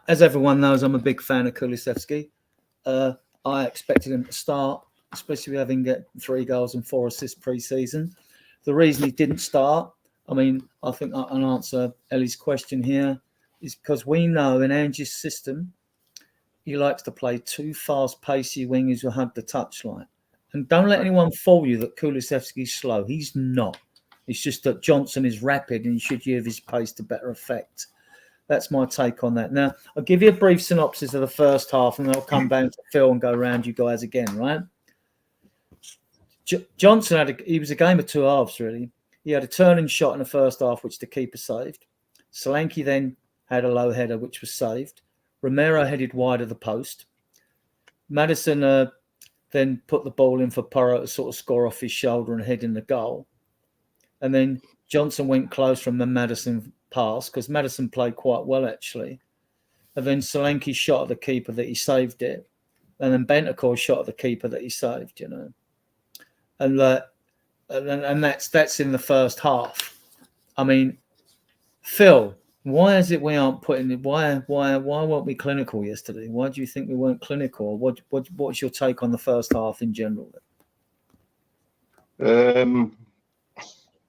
as everyone knows, I'm a big fan of Kulusevski. I expected him to start, especially having get 3 goals and 4 assists pre-season. The reason he didn't start, I mean, I think I can answer Ellie's question here, is because we know in Angie's system, he likes to play 2 fast, pacey wingers who have the touchline. And don't let anyone fool you that Kulusevski's slow. He's not. It's just that Johnson is rapid and he should use his pace to better effect. That's my take on that. Now, I'll give you a brief synopsis of the first half and then I'll come back to Phil and go around you guys again, right? Johnson he was a game of 2 halves, really. He had a turning shot in the first half, which the keeper saved. Solanke then had a low header, which was saved. Romero headed wide of the post. Maddison then put the ball in for Porro to sort of score off his shoulder and head in the goal. And then Johnson went close from the Maddison pass because Maddison played quite well, actually. And then Solanke shot at the keeper that he saved it. And then Bentancur shot at the keeper that he saved, you know. And that's in the first half. I mean, Phil, why is it we aren't putting it? Why weren't we clinical yesterday? Why do you think we weren't clinical? What's your take on the first half in general?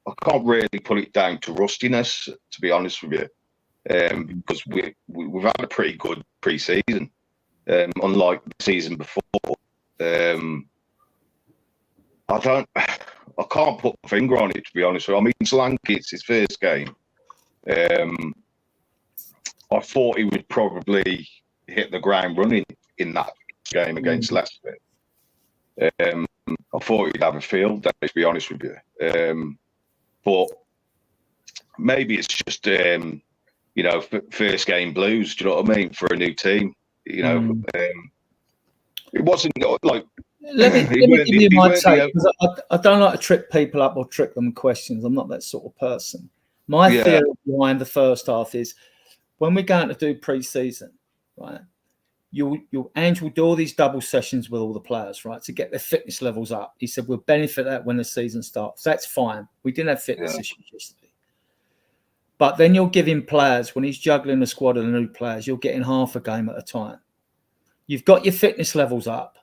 I can't really put it down to rustiness, to be honest with you, because we've had a pretty good pre-season, unlike the season before. I can't put my finger on it, to be honest with you. I mean, Solanke, it's his first game. I thought he would probably hit the ground running in that game against Leicester. I thought he'd have a field day, to be honest with you. But maybe it's just, first game blues, do you know what I mean, for a new team. You know, it wasn't like... Let me give you my take, because I don't like to trip people up or trick them with questions. I'm not that sort of person. My theory behind the first half is when we're going to do pre-season, right, Ange will do all these double sessions with all the players, right, to get their fitness levels up. He said we'll benefit that when the season starts. That's fine. We didn't have fitness issues yesterday. But then you're giving players, when he's juggling the squad of the new players, you're getting half a game at a time. You've got your fitness levels up.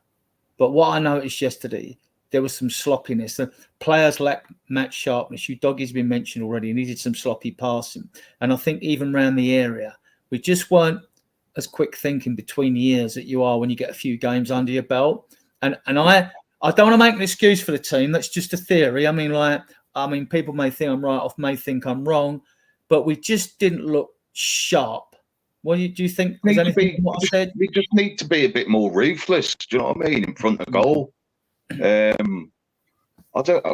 But what I noticed yesterday, there was some sloppiness. The players lacked match sharpness. Udogie's been mentioned already. He needed some sloppy passing. And I think even around the area, we just weren't as quick thinking between the ears that you are when you get a few games under your belt. And I don't want to make an excuse for the team. That's just a theory. I mean, people may think I'm right off, may think I'm wrong, but we just didn't look sharp. What do you think? We just need to be a bit more ruthless. Do you know what I mean? In front of goal. I don't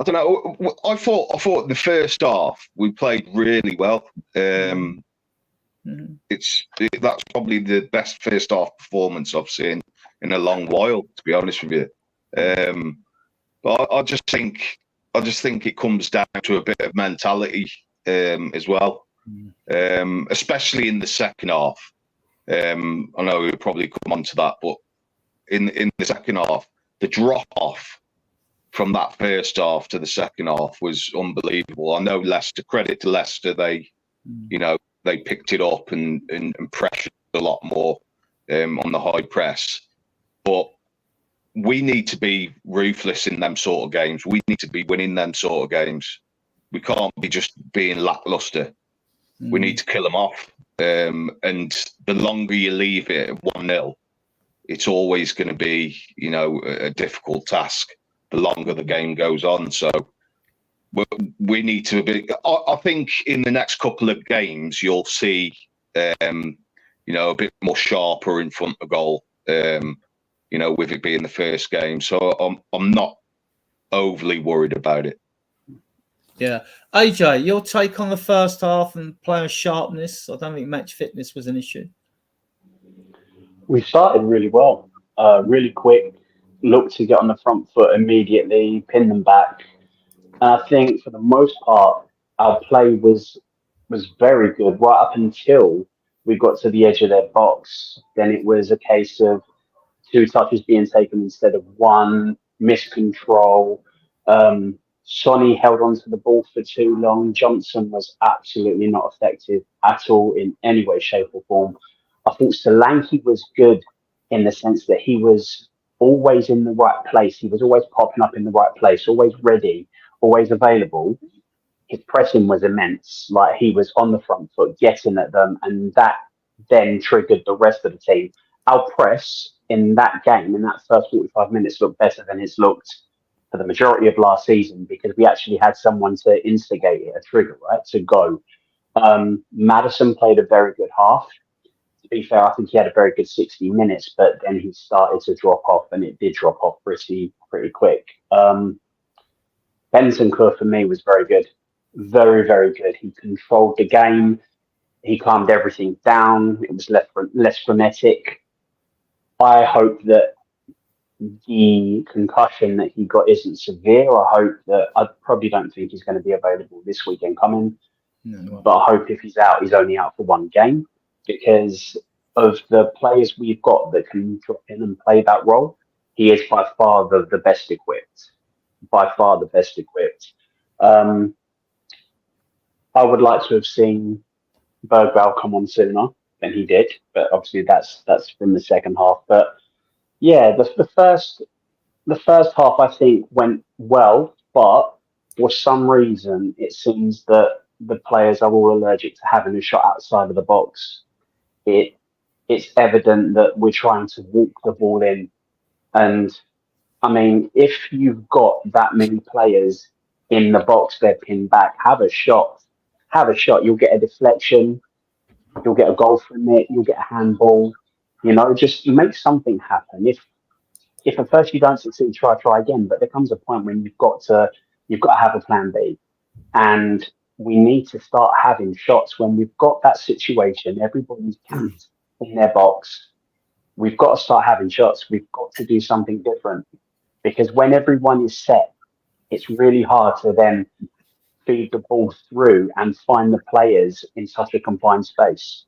know. I thought the first half we played really well. That's probably the best first half performance I've seen in a long while, to be honest with you. But I just think it comes down to a bit of mentality as well. Especially in the second half. I know we'll probably come on to that, but in the second half, the drop off from that first half to the second half was unbelievable. I know Leicester, credit to Leicester, they picked it up and pressured a lot more on the high press. But we need to be ruthless in them sort of games. We need to be winning them sort of games. We can't be just being lackluster. We need to kill them off. And the longer you leave it at 1-0, it's always going to be, a difficult task the longer the game goes on. So we need to be... I think in the next couple of games, you'll see, a bit more sharper in front of goal, with it being the first game. So I'm not overly worried about it. Yeah. AJ, your take on the first half and player sharpness? I don't think match fitness was an issue. We started really well, really quick, looked to get on the front foot immediately, pin them back. And I think for the most part, our play was very good right up until we got to the edge of their box. Then it was a case of 2 touches being taken instead of 1, miscontrol. Sonny held on to the ball for too long. Johnson was absolutely not effective at all in any way, shape, or form. I thought Solanke was good in the sense that he was always in the right place. He was always popping up in the right place, always ready, always available. His pressing was immense. Like, he was on the front foot, getting at them, and that then triggered the rest of the team. Our press in that game, in that first 45 minutes, looked better than it's looked for the majority of last season, because we actually had someone to instigate it, a trigger, right, to go. Maddison played a very good half. To be fair, I think he had a very good 60 minutes, but then he started to drop off, and it did drop off pretty quick. Bentancur for me was very good. Very, very good. He controlled the game. He calmed everything down. It was less frenetic. I hope that the concussion that he got isn't severe. I probably don't think he's going to be available this weekend coming. No. But I hope if he's out, he's only out for one game, because of the players we've got that can drop in and play that role, he is by far the best equipped. By far the best equipped. I would like to have seen Bergvall come on sooner than he did, but obviously that's from the second half. But yeah, the first half I think went well, but for some reason it seems that the players are all allergic to having a shot outside of the box. It's evident that we're trying to walk the ball in, and I mean, if you've got that many players in the box, they're pinned back, have a shot. You'll get a deflection, you'll get a goal from it, you'll get a handball. Just make something happen. If at first you don't succeed, try again. But there comes a point when you've got to have a plan B, and we need to start having shots when we've got that situation. Everybody's camped in their box. We've got to start having shots. We've got to do something different, because when everyone is set, it's really hard to then feed the ball through and find the players in such a confined space.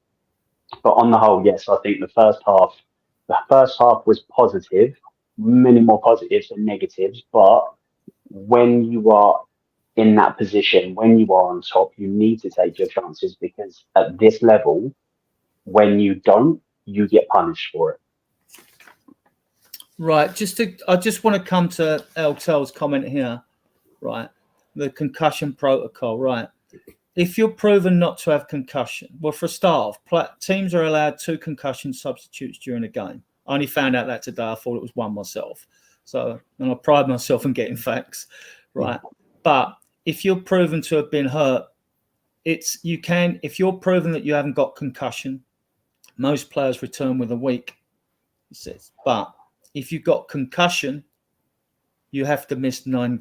But on the whole, yes, I think the first half was positive, many more positives than negatives. But when you are in that position, when you are on top, you need to take your chances, because at this level, when you don't, you get punished for it. Right. I just want to come to Eltel's comment here. Right. The concussion protocol. Right. If you're proven not to have concussion, well, for a start off, teams are allowed 2 concussion substitutes during a game. I only found out that today. I thought it was 1 myself. So, and I pride myself in getting facts. Right. But if you're proven to have been hurt, if you're proven that you haven't got concussion, most players return with a week. It says, but if you've got concussion, you have to miss 9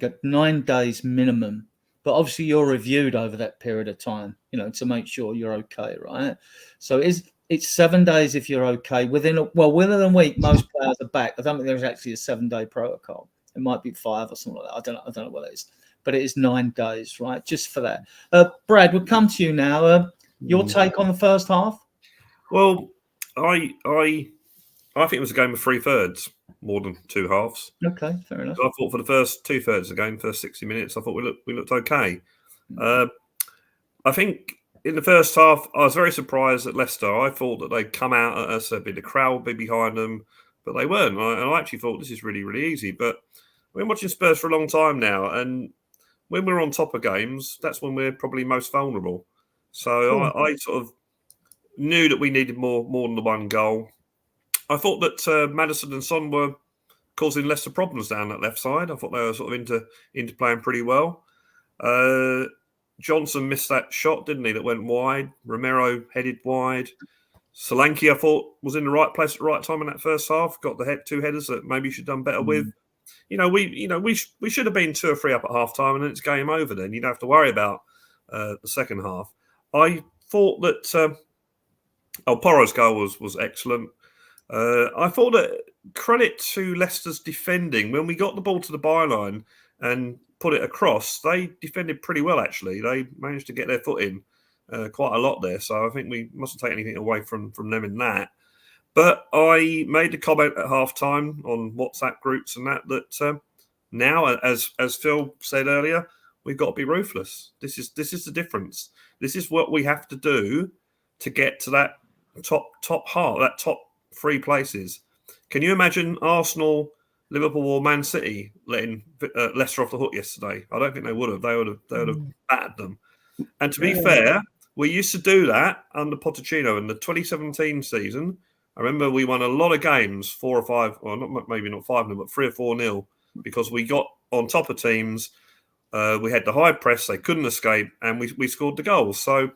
days minimum. But obviously you're reviewed over that period of time, to make sure you're okay, right? So it's 7 days if you're okay. Within a week, most players are back. I don't think there's actually a 7-day protocol. It might be 5 or something like that. I don't know what it is. But it is 9 days, right? Just for that. Brad, we'll come to you now. Your take on the first half? Well, I think it was a game of 3/3 more than 2 halves. Okay, fair enough. So I thought for the first 2/3 of the game, first 60 minutes, I thought we looked okay. I think in the first half, I was very surprised at Leicester. I thought that they'd come out at us, the crowd would be behind them, but they weren't. And I actually thought this is really, really easy. But we've been watching Spurs for a long time now, and when we're on top of games, that's when we're probably most vulnerable. So I sort of knew that we needed more than the 1 goal. I thought that Maddison and Son were causing Leicester problems down that left side. I thought they were sort of into playing pretty well. Johnson missed that shot, didn't he, that went wide. Romero headed wide. Solanke, I thought, was in the right place at the right time in that first half. Got the 2 headers that maybe should have done better with. We should have been 2 or 3 up at half time, and then it's game over. Then you don't have to worry about the second half. I thought that Porro's goal was excellent. I thought that credit to Leicester's defending. When we got the ball to the byline and put it across, they defended pretty well, actually. They managed to get their foot in quite a lot there. So I think we mustn't take anything away from them in that. But I made a comment at half-time on WhatsApp groups and that Now, as Phil said earlier, we've got to be ruthless. This is the difference. This is what we have to do to get to that top half, that top 3 places. Can you imagine Arsenal, Liverpool, or Man City letting Leicester off the hook yesterday? I don't think they would have. They would have battered them. And to be fair, we used to do that under Pochettino in the 2017 season. I remember we won a lot of games, 4 or 5, or maybe not 5-0, but 3 or 4-0, because we got on top of teams. We had the high press; they couldn't escape, and we scored the goals. So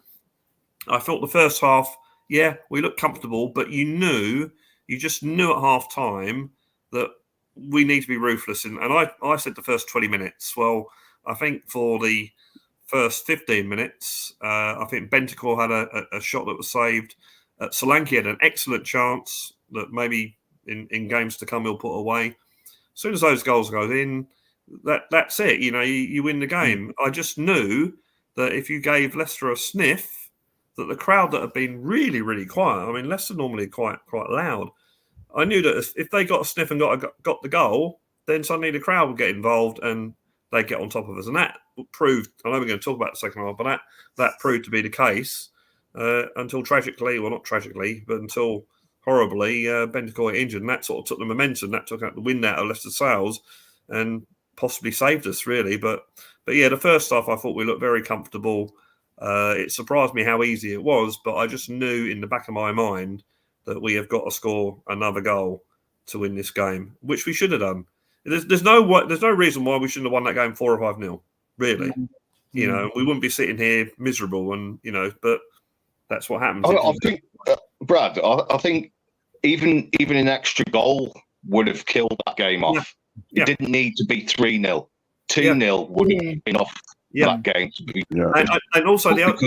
I thought the first half, we looked comfortable, but you just knew at half time that we need to be ruthless. And I said the first 20 minutes. Well, I think for the first 15 minutes, I think Bentancur had a shot that was saved. Solanke had an excellent chance that maybe in games to come he'll put away. As soon as those goals go in, that's it. You win the game. I just knew that if you gave Leicester a sniff, that the crowd that had been really, really quiet. I mean, Leicester normally quite loud. I knew that if they got a sniff and got the goal, then suddenly the crowd would get involved and they'd get on top of us. And that proved, I know we're going to talk about the second half, but that proved to be the case until tragically, well, not tragically, but until horribly, Bentancur injured. And that sort of took the momentum, that took out the wind out of Leicester's sails and possibly saved us, really. But yeah, the first half, I thought we looked very comfortable. It surprised me how easy it was, but I just knew in the back of my mind that we have got to score another goal to win this game, which we should have done. There's no reason why we shouldn't have won that game 4 or 5-0, really. We wouldn't be sitting here miserable, and but that's what happens. I think, Brad, I think even an extra goal would have killed that game off. It didn't need to be 3-0. 2-0 would have been off that game. And also the other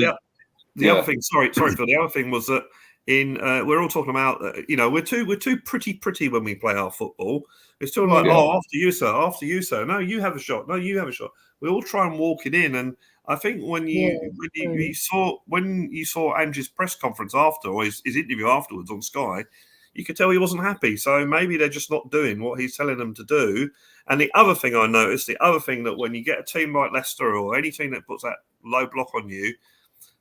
thing. Sorry, Phil. The other thing was that we're all talking about we're too pretty when we play our football. It's still like after you sir. No, you have a shot. No, you have a shot. We all try and walk it in, and I think when you saw Andrew's press conference after, or his interview afterwards on Sky, you could tell he wasn't happy. So maybe they're just not doing what he's telling them to do. And the other thing I noticed, that when you get a team like Leicester or any team that puts that low block on you,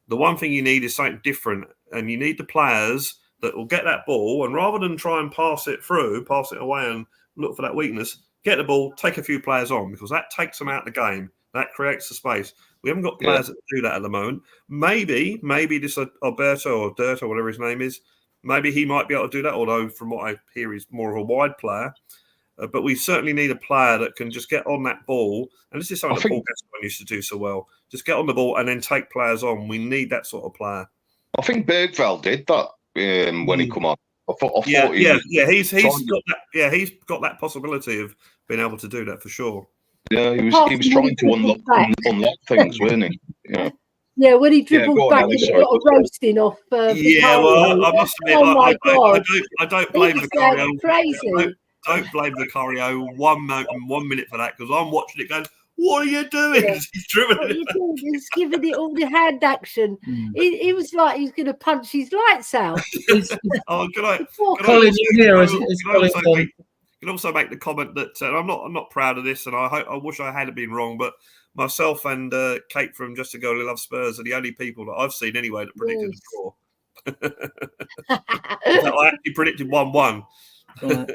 the one thing you need is something different. And you need the players that will get that ball, and rather than try and pass it away and look for that weakness, get the ball, take a few players on, because that takes them out of the game. That creates the space. We haven't got players that do that at the moment. Maybe this Alberto or Dirt or whatever his name is, maybe he might be able to do that, although from what I hear he's more of a wide player. But we certainly need a player that can just get on that ball. And this is something that Paul Gascoigne used to do so well. Just get on the ball and then take players on. We need that sort of player. I think Bergvall did that when he come on. He's got that possibility of being able to do that for sure. Yeah, he was trying to unlock things, wasn't he? Yeah, when he dribbled back and he got a roasting off. I must admit, I don't blame the choreo. Crazy. Don't blame the choreo 1 minute for that, because I'm watching it going, what are you doing? Yeah. He's dribbling. He's giving it all the hand action. He was like he's going to punch his lights out. Can also make the comment that I'm not proud of this, and I wish I had been wrong, but myself and Kate from Just a Girl Who Loves Spurs are the only people that I've seen anyway that predicted the score. I actually predicted 1-1. Right.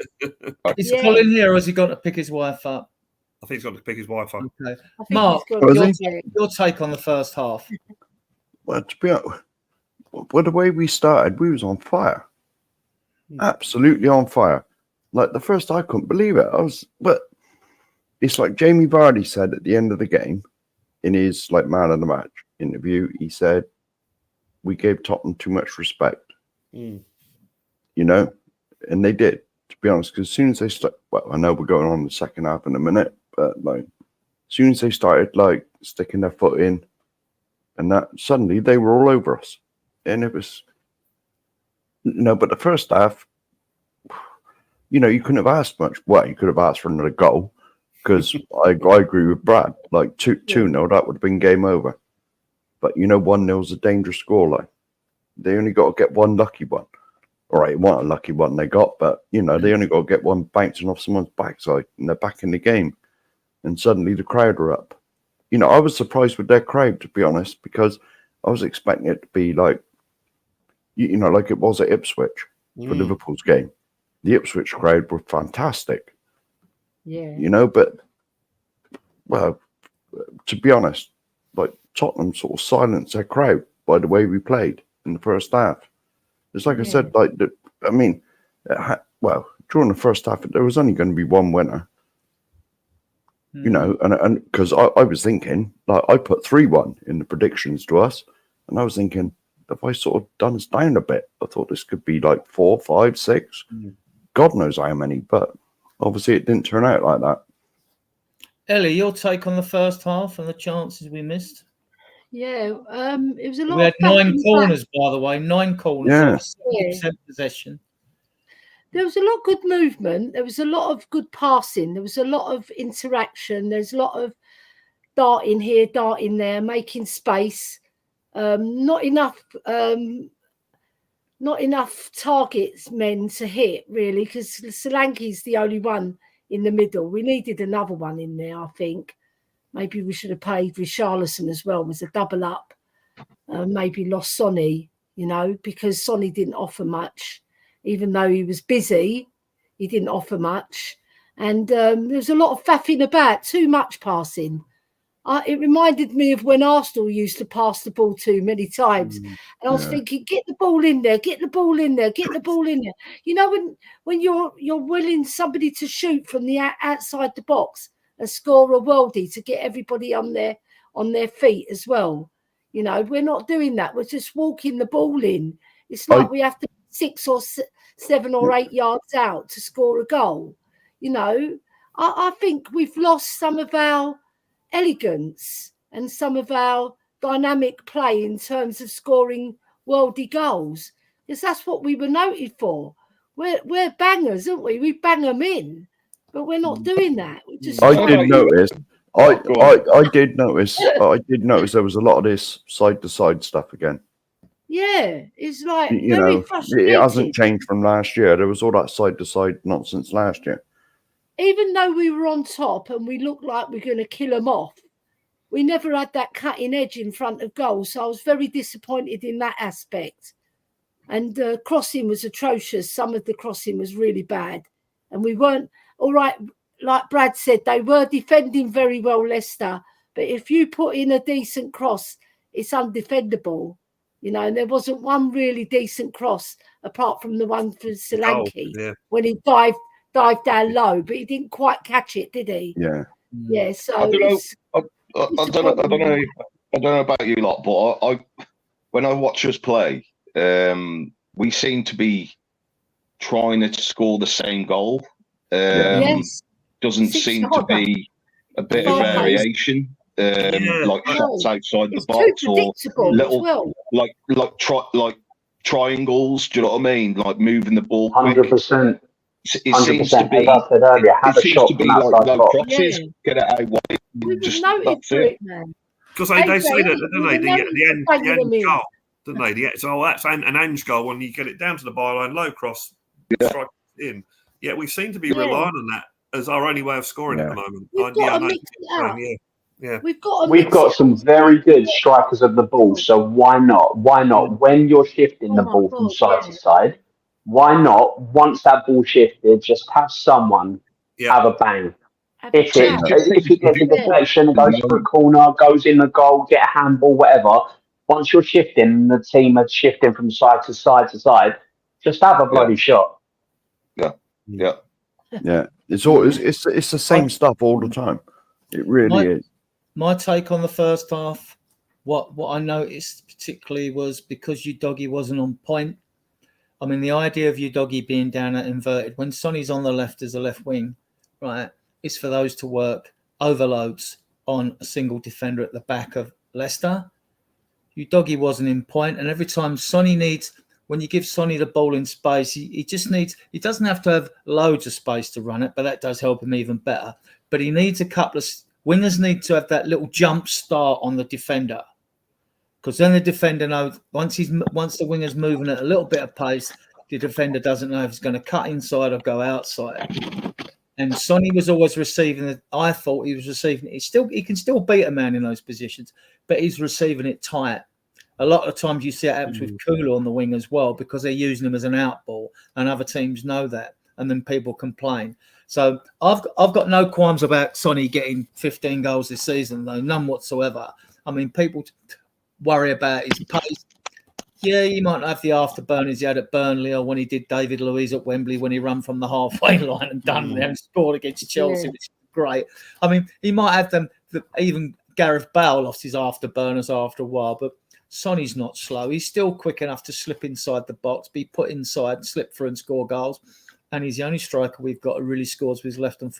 Is Colin here, or has he gone to pick his wife up? I think he's got to pick his wife up. Okay. Mark, your take on the first half? Well, to be honest, the way we started, we was on fire. Absolutely on fire. Like the first, I couldn't believe it. But it's like Jamie Vardy said at the end of the game in his man of the match interview. He said, "We gave Tottenham too much respect." And they did. To be honest, because as soon as they start, I know we're going on the second half in a minute, but as soon as they started sticking their foot in, and that suddenly they were all over us, and it was, but the first half, you couldn't have asked much. Well, you could have asked for another goal, because I agree with Brad. 2-0, that would have been game over. But 1-0 is a dangerous scoreline. They only got to get one lucky one. All right, it wasn't a lucky one they got, but they only got to get one bouncing off someone's backside, and they're back in the game. and suddenly the crowd are up. You know, I was surprised with their crowd, to be honest, because I was expecting it to be like, you know, like it was at Ipswich for Liverpool's game. The Ipswich crowd were fantastic. Yeah. You know, but, well, to be honest, like Tottenham sort of silenced their crowd by the way we played in the first half. It's like I said, like, I mean, well, during the first half, there was only going to be one winner. You know, and because I was thinking, like, I put 3-1 in the predictions to us, and I was thinking, if I sort of done us down a bit, I thought this could be like 4, 5, 6, God knows how many, but obviously it didn't turn out like that. Ellie, your take on the first half and the chances we missed? Yeah, it was a lot. We had 9 corners, by the way, 9 corners. Yeah. 60% possession. There was a lot of good movement. There was a lot of good passing. There was a lot of interaction. There's a lot of darting here, darting there, making space. Not enough targets men to hit, really, because Solanke's the only one in the middle. We needed another one in there, I think. Maybe we should have paid Richarlison as well. It was a double up. Maybe lost Sonny, you know, because Sonny didn't offer much. Even though he was busy, he didn't offer much. And there was a lot of faffing about, too much passing. It reminded me of when Arsenal used to pass the ball too many times. And I was thinking, get the ball in there, get the ball in there, get the ball in there. You know, when you're willing somebody to shoot from the outside the box and score a worldie to get everybody on their feet as well. You know, we're not doing that. We're just walking the ball in. It's like we have to 6 or 7 or 8 yards out to score a goal. You know, I think we've lost some of our elegance and some of our dynamic play in terms of scoring worldie goals, because that's what we were noted for. We're bangers, aren't we? We bang them in, but we're not doing that. I did notice there was a lot of this side to side stuff again. Yeah, it's like you very know, frustrating. it hasn't changed from last year. There was all that side to side nonsense last year. Even though we were on top and we looked like we we're going to kill them off, we never had that cutting edge in front of goal. So I was very disappointed in that aspect. And crossing was atrocious. Some of the crossing was really bad. And we weren't, all right, like Brad said, they were defending very well, Leicester. But if you put in a decent cross, it's undefendable. You know, and there wasn't one really decent cross apart from the one for Solanke when he dived down low, but he didn't quite catch it, did he? Yeah. Yeah. So I don't know about you lot, but when I watch us play, we seem to be trying to score the same goal. Doesn't seem to be a bit of variation. Like shots outside the box or little like triangles. Do you know what I mean? Like moving the ball. 100%. It seems to be. As I said earlier, have a shot from outside the box. Get it out wide. We were noted for it, man. Because they say that, don't they? The end goal, don't they? So that's an Ange goal when you get it down to the byline, low cross, strike in. Yeah, we seem to be relying on that as our only way of scoring at the moment. We've got to mix it up. Yeah. We've got some very good strikers of the ball, so why not? Why not? When you're shifting the ball from side to side, why not? Once that ball shifted, just have someone have a bang. If you get the deflection, goes for a corner, goes in the goal, get a handball, whatever. Once you're shifting, the team are shifting from side to side to side. Just have a bloody shot. Yeah. It's the same stuff all the time. It really is. My take on the first half, what I noticed particularly was because Udogie wasn't on point. I mean, the idea of Udogie being down at inverted, when Sonny's on the left as a left wing, right, is for those to work overloads on a single defender at the back of Leicester. Udogie wasn't in point, and every time Sonny needs, when you give Sonny the ball in space, he doesn't have to have loads of space to run it, but that does help him even better. But he needs a couple of wingers need to have that little jump start on the defender, because then the defender knows once the winger's moving at a little bit of pace, the defender doesn't know if he's going to cut inside or go outside. And Sonny was always receiving it. I thought he was receiving it. He can still beat a man in those positions, but he's receiving it tight. A lot of times you see it happens with Kulu on the wing as well, because they're using him as an out ball, and other teams know that, and then people complain. So I've got no qualms about Sonny getting 15 goals this season, though, none whatsoever. I mean, people worry about his pace. Yeah, he might not have the afterburners he had at Burnley, or when he did David Luiz at Wembley when he ran from the halfway line and done and scored against Chelsea, which is great. I mean, he might have them. Even Gareth Bale lost his afterburners after a while, but Sonny's not slow. He's still quick enough to slip inside the box, be put inside, slip through and score goals. And he's the only striker we've got who really scores with his left and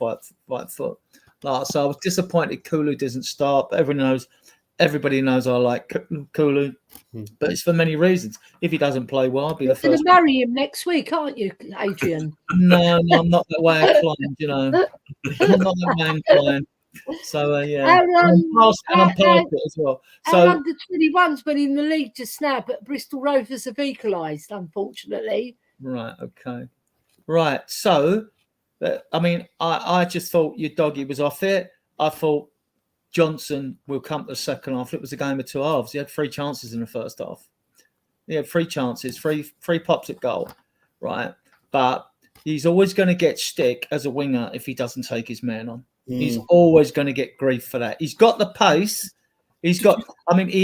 right foot. So I was disappointed Kulu doesn't start, but everybody knows I like Kulu, but it's for many reasons. If he doesn't play well, I'll be the first. You're going to marry him next week, aren't you, Adrian? No, I'm not that way inclined, you know. I'm not that way inclined. So, yeah. I'm past it as well. So, our under-21's been in the league just now, but Bristol Rovers have equalised, unfortunately. Right, okay. Right, so, I mean, I just thought your doggy was off it. I thought Johnson will come to the second half. It was a game of two halves. He had 3 chances in the first half. He had 3 chances, three pops at goal, right? But he's always going to get stick as a winger if he doesn't take his man on. He's always going to get grief for that. He's got the pace. He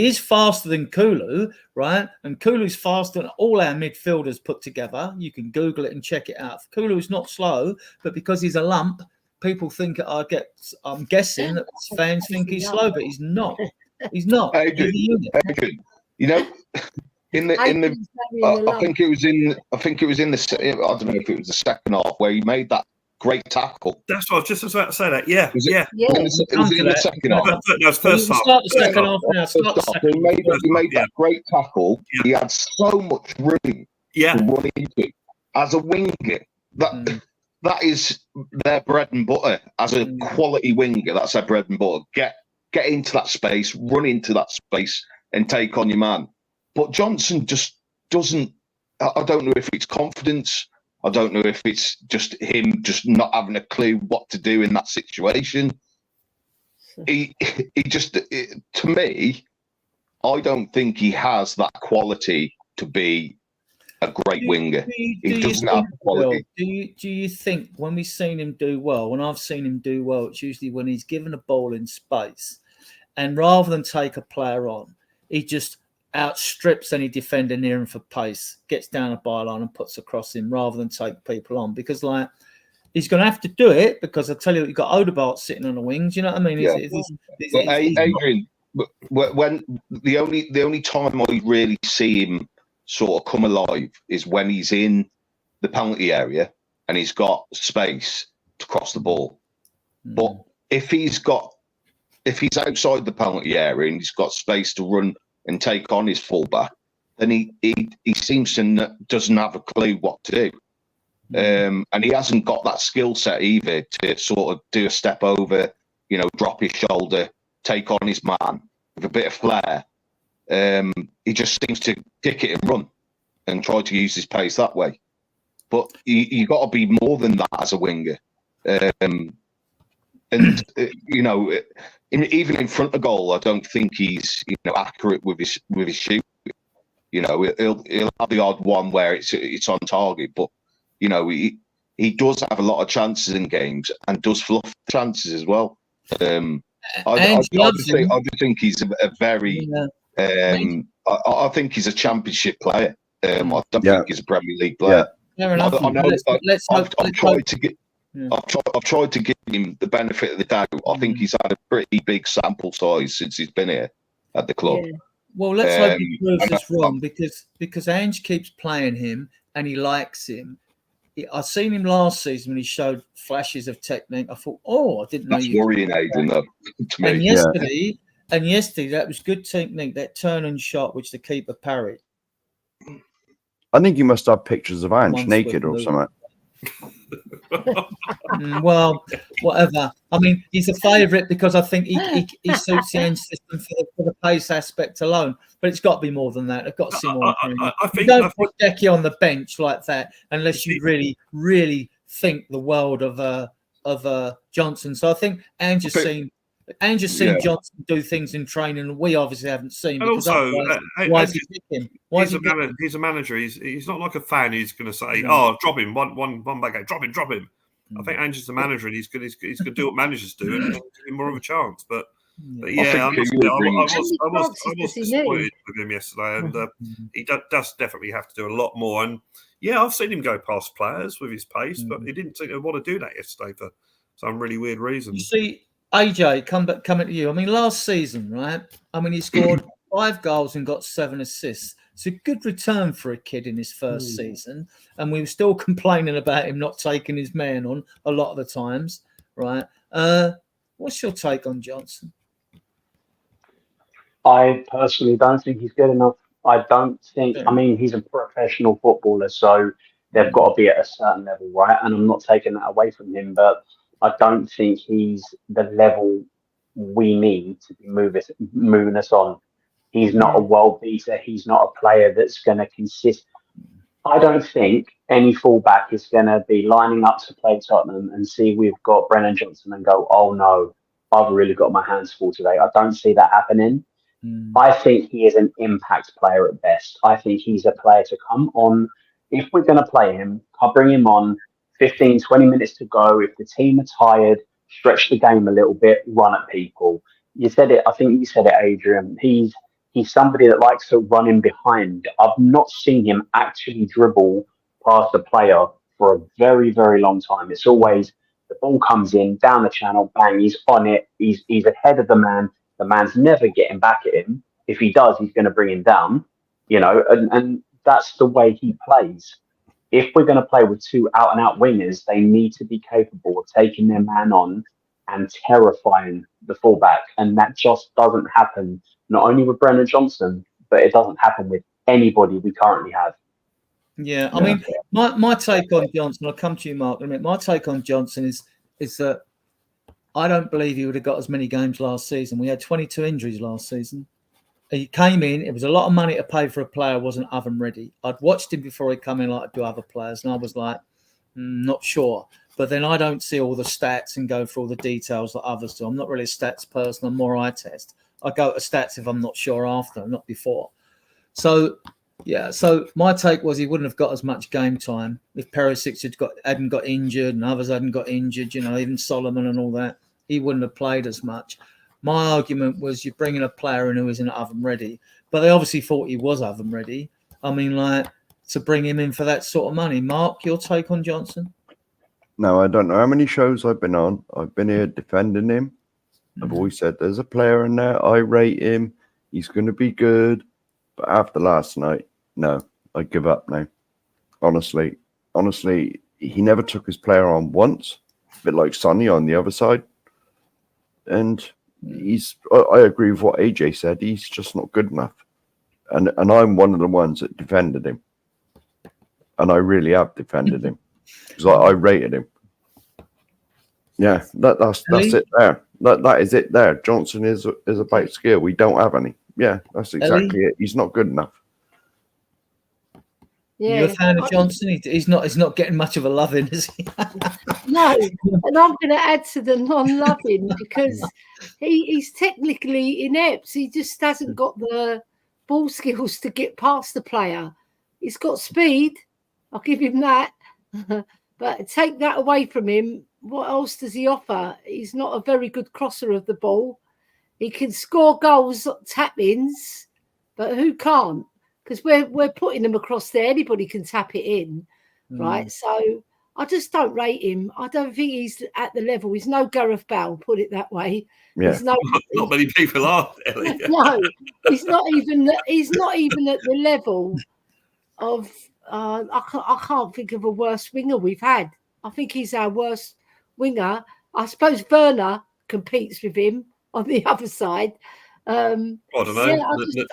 is faster than Kulu, right? And Kulu's faster than all our midfielders put together. You can Google it and check it out. Kulu's not slow, but because he's a lump, people think I'm guessing that fans think he's slow, but he's not. He's not. Adrian, you know, I think it was in the I don't know if it was the second half where he made that great tackle. That's what I was just about to say. That it was in the second half. No, it's first half. Start the second half now. He made that great tackle. Yeah. He had so much room to run into as a winger. That is their bread and butter. As a quality winger, that's their bread and butter. Get into that space, run into that space, and take on your man. But Johnson just doesn't. I don't know if it's confidence. I don't know if it's just him just not having a clue what to do in that situation. He just, to me, I don't think he has that quality to be a great winger. He doesn't have the quality. Do you think when we've seen him do well, when I've seen him do well, it's usually when he's given a ball in space, and rather than take a player on, he just outstrips any defender near him for pace, gets down a byline and puts across him rather than take people on, because like he's going to have to do it, because I tell you, you've got Odegaard sitting on the wings. You know what I mean? Adrian, when the only time I really see him sort of come alive is when he's in the penalty area and he's got space to cross the ball. But if he's outside the penalty area and he's got space to run and take on his fullback, then he seems to doesn't have a clue what to do. And he hasn't got that skill set either to sort of do a step over, drop his shoulder, take on his man with a bit of flair. He just seems to kick it and run and try to use his pace that way. But you got to be more than that as a winger. Even in front of goal, I don't think he's accurate with his shoot. He'll have the odd one where it's on target, but he does have a lot of chances in games and does fluff chances as well. I just think he's a very. I think he's a championship player. I don't think he's a Premier League player. Fair enough. I've tried to give him the benefit of the doubt. I think he's had a pretty big sample size since he's been here at the club. Yeah. Well, let's hope he proves us wrong, because Ange keeps playing him and he likes him. I've seen him last season when he showed flashes of technique. I thought, I didn't know. That's worrying, Aidan, though, to me. And yesterday, that was good technique, that turn and shot, which the keeper parried. I think you must have pictures of Ange naked or something. Well, whatever. I mean, he's a favourite because I think he suits the Ange system for the pace aspect alone. But it's got to be more than that. I've got to see more. You don't put Decky on the bench like that unless you really, really think the world of Johnson. So I think Andrew's seen Johnson do things in training that we obviously haven't seen. And also, why is he picking? He's a manager. He's not like a fan who's going to say, "Oh, drop him one bad game, drop him." I think Andrew's the manager, and he's going to do what managers do and give him more of a chance. But yeah, I was disappointed with him yesterday, and he does definitely have to do a lot more. And yeah, I've seen him go past players with his pace, but he didn't seem to want to do that yesterday for some really weird reason. You see, AJ, coming to you. I mean, last season, right? I mean, he scored 5 goals and got 7 assists. It's a good return for a kid in his first season, and we were still complaining about him not taking his man on a lot of the times, right? What's your take on Johnson? I personally don't think he's good enough. I don't think, I mean, he's a professional footballer, so they've got to be at a certain level, right? And I'm not taking that away from him, but I don't think he's the level we need to be moving us on. He's not a world beater. He's not a player that's going to consist. I don't think any fullback is going to be lining up to play Tottenham and see we've got Brennan Johnson and go, oh no, I've really got my hands full today. I don't see that happening. I think he is an impact player at best. I think he's a player to come on. If we're going to play him, I'll bring him on 15, 20 minutes to go. If the team are tired, stretch the game a little bit, run at people. You said it. I think you said it, Adrian. He's somebody that likes to run in behind. I've not seen him actually dribble past a player for a very, very long time. It's always the ball comes in, down the channel, bang, he's on it. He's ahead of the man. The man's never getting back at him. If he does, he's going to bring him down, and that's the way he plays. If we're going to play with 2 out-and-out wingers, they need to be capable of taking their man on and terrifying the fullback. And that just doesn't happen, not only with Brennan Johnson, but it doesn't happen with anybody we currently have. Yeah, I mean, my take on Johnson, I'll come to you, Mark, in a minute. My take on Johnson is that I don't believe he would have got as many games last season. We had 22 injuries last season. He came in, it was a lot of money to pay for a player who wasn't oven ready. I'd watched him before he came in like I do other players, and I was like, not sure. But then I don't see all the stats and go through all the details that others do. I'm not really a stats person. I'm more eye test. I go to stats if I'm not sure after, not before. So, yeah. So my take was he wouldn't have got as much game time if Perisic hadn't got injured and others hadn't got injured. Even Solomon and all that. He wouldn't have played as much. My argument was you're bringing a player in who isn't oven ready, but they obviously thought he was oven ready. I mean, to bring him in for that sort of money. Mark, your take on Johnson? No, I don't know how many shows I've been on. I've been here defending him. I've always said there's a player in there. I rate him. He's going to be good. But after last night, no, I give up now. Honestly, he never took his player on once, a bit like Sonny on the other side. And I agree with what AJ said. He's just not good enough. And I'm one of the ones that defended him. And I really have defended him because I rated him. Yeah, that's it there. That is it there. Johnson is about skill. We don't have any. Yeah, that's exactly it. He's not good enough. Yeah, you're a fan of Johnson? He's not getting much of a loving, is he? No, and I'm going to add to the non-loving because he's technically inept. He just hasn't got the ball skills to get past the player. He's got speed. I'll give him that. But take that away from him, what else does he offer? He's not a very good crosser of the ball. He can score goals, tap-ins, but who can't? Because we're putting them across there. Anybody can tap it in, right? So I just don't rate him. I don't think he's at the level. He's no Gareth Bale, put it that way. Yeah. Not many people are. No, he's not even at the level of. I can't think of a worse winger we've had. I think he's our worst winger. I suppose Werner competes with him on the other side. I don't know. Yeah,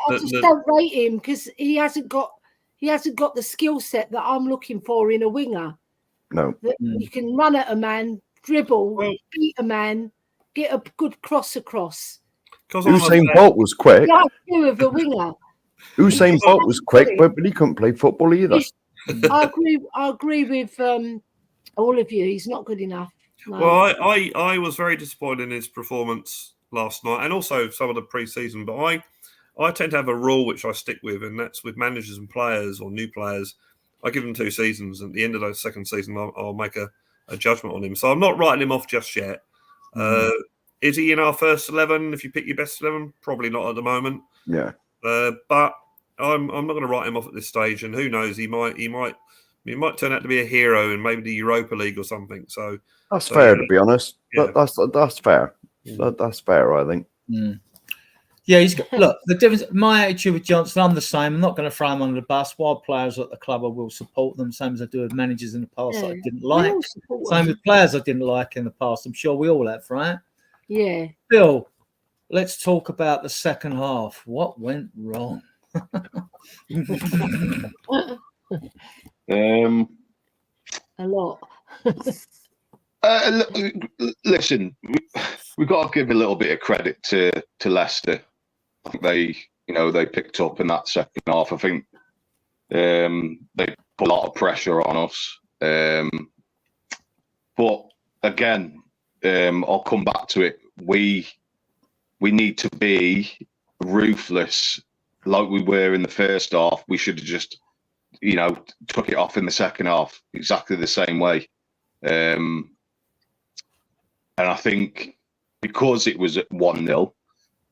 I just don't rate him because he hasn't got the skill set that I'm looking for in a winger. No, that you can run at a man, dribble, beat a man, get a good cross across. Usain Bolt was quick. Yeah, of a winger. Usain Bolt was quick, but he couldn't play football either. I agree with all of you. He's not good enough. No. Well, I was very disappointed in his performance last night, and also some of the pre-season. But I tend to have a rule which I stick with, and that's with managers and players or new players. I give them 2 seasons, and at the end of the second season, I'll make a judgment on him. So I'm not writing him off just yet. Is he in our first 11? If you pick your best 11, probably not at the moment. Yeah. But I'm not going to write him off at this stage. And who knows? He might turn out to be a hero in maybe the Europa League or something. So that's fair, yeah. to be honest. Yeah. That's fair. That's fair, I think. Yeah, look, the difference. My attitude with Johnson, I'm the same. I'm not going to throw him under the bus. While players at the club, I will support them, same as I do with managers in the past that I didn't like. Same with players I didn't like in the past. I'm sure we all have, right? Yeah. Bill, let's talk about the second half. What went wrong? A lot. Listen, we've got to give a little bit of credit to Leicester. I think they picked up in that second half. I think they put a lot of pressure on us. But again, I'll come back to it. We need to be ruthless like we were in the first half. We should have just, took it off in the second half exactly the same way. And I think because it was at 1-0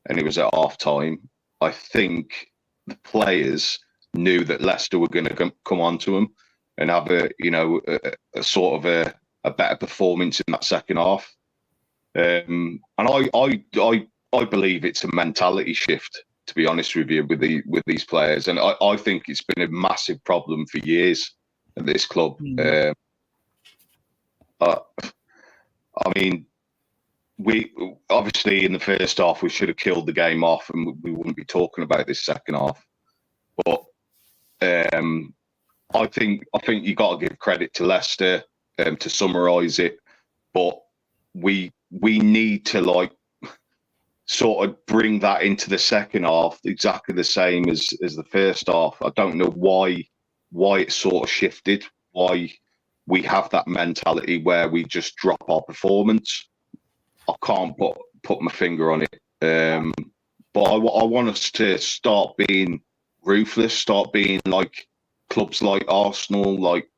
and it was at half time, I think the players knew that Leicester were going to come onto them and have a sort of a better performance in that second half. And I believe it's a mentality shift, to be honest with you, with these players. And I think it's been a massive problem for years at this club. I mean, we obviously in the first half we should have killed the game off, and we wouldn't be talking about this second half. But I think you got to give credit to Leicester to summarise it. But we need to sort of bring that into the second half exactly the same as the first half. I don't know why it sort of shifted. Why we have that mentality where we just drop our performance. I can't put my finger on it. But I want us to start being ruthless, start being like clubs like Arsenal, like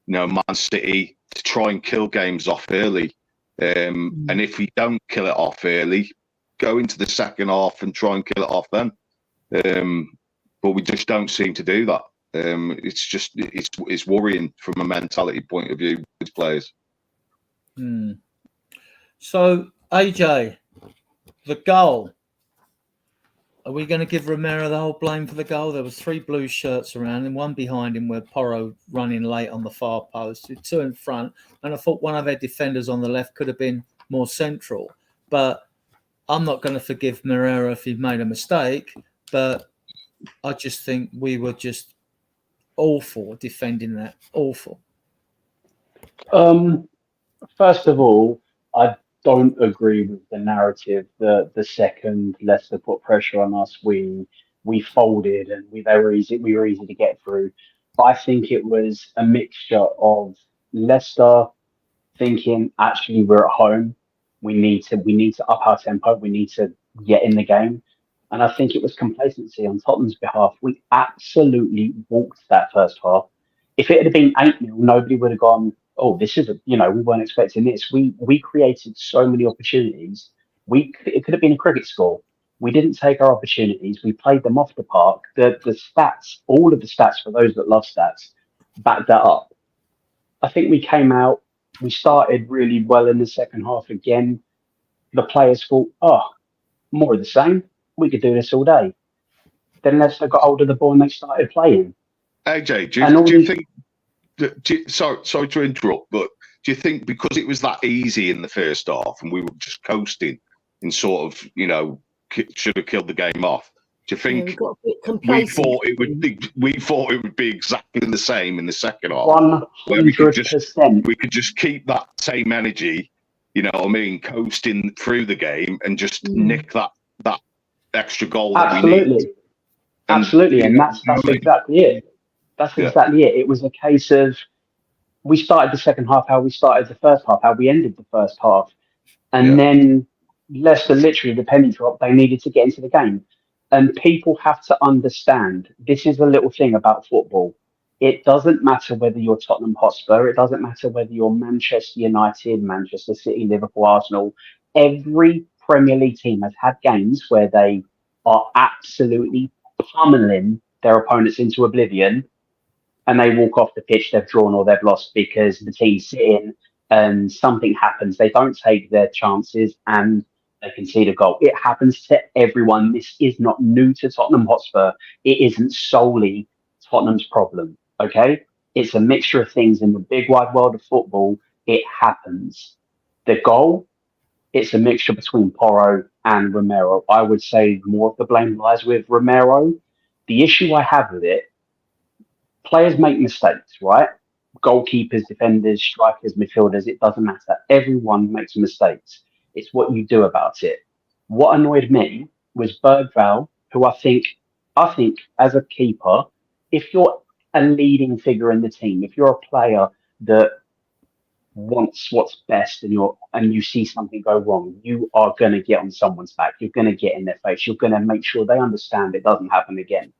Man City, to try and kill games off early. And if we don't kill it off early, go into the second half and try and kill it off then. But we just don't seem to do that. It's worrying from a mentality point of view with players. So AJ, the goal. Are we going to give Romero the whole blame for the goal? There was 3 blue shirts around and 1 behind him where Porro running late on the far post, 2 in front. And I thought one of their defenders on the left could have been more central. But I'm not going to forgive Moreira if he made a mistake. But I just think we were just awful defending that. Awful. First of all, I don't agree with the narrative that the second Leicester put pressure on us, we folded and we were easy to get through. But I think it was a mixture of Leicester thinking, actually, we're at home. We need to up our tempo. We need to get in the game. And I think it was complacency on Tottenham's behalf. We absolutely walked that first half. If it had been 8-0, nobody would have gone, oh, this is we weren't expecting this. We created so many opportunities. It could have been a cricket score. We didn't take our opportunities. We played them off the park. The stats, all of the stats for those that love stats, back that up. I think we came out. We started really well in the second half again. The players thought, more of the same. We could do this all day. Then Leicester got hold of the ball and they started playing. AJ, do you think? Sorry to interrupt, but do you think because it was that easy in the first half and we were just coasting and sort of, should have killed the game off? Do you think we thought it would be exactly the same in the second half? 100%. We could just keep that same energy, coasting through the game and just nick that extra goal. Absolutely. And that's exactly it. That's exactly it. It was a case of we started the second half how we started the first half, how we ended the first half. And then Leicester literally, the penny drop, they needed to get into the game. And people have to understand, this is a little thing about football. It doesn't matter whether you're Tottenham Hotspur. It doesn't matter whether you're Manchester United, Manchester City, Liverpool, Arsenal. Every Premier League team has had games where they are absolutely pummeling their opponents into oblivion, and they walk off the pitch, they've drawn or they've lost because the team's sitting and something happens. They don't take their chances and they concede a goal. It happens to everyone. This is not new to Tottenham Hotspur. It isn't solely Tottenham's problem, okay? It's a mixture of things in the big wide world of football. It happens. The goal, it's a mixture between Porro and Romero. I would say more of the blame lies with Romero. The issue I have with it, players make mistakes, right? Goalkeepers, defenders, strikers, midfielders, it doesn't matter. Everyone makes mistakes. It's what you do about it. What annoyed me was Bergvall, who I think as a keeper, if you're a leading figure in the team, if you're a player that wants what's best and you see something go wrong, you are going to get on someone's back. You're going to get in their face. You're going to make sure they understand it doesn't happen again.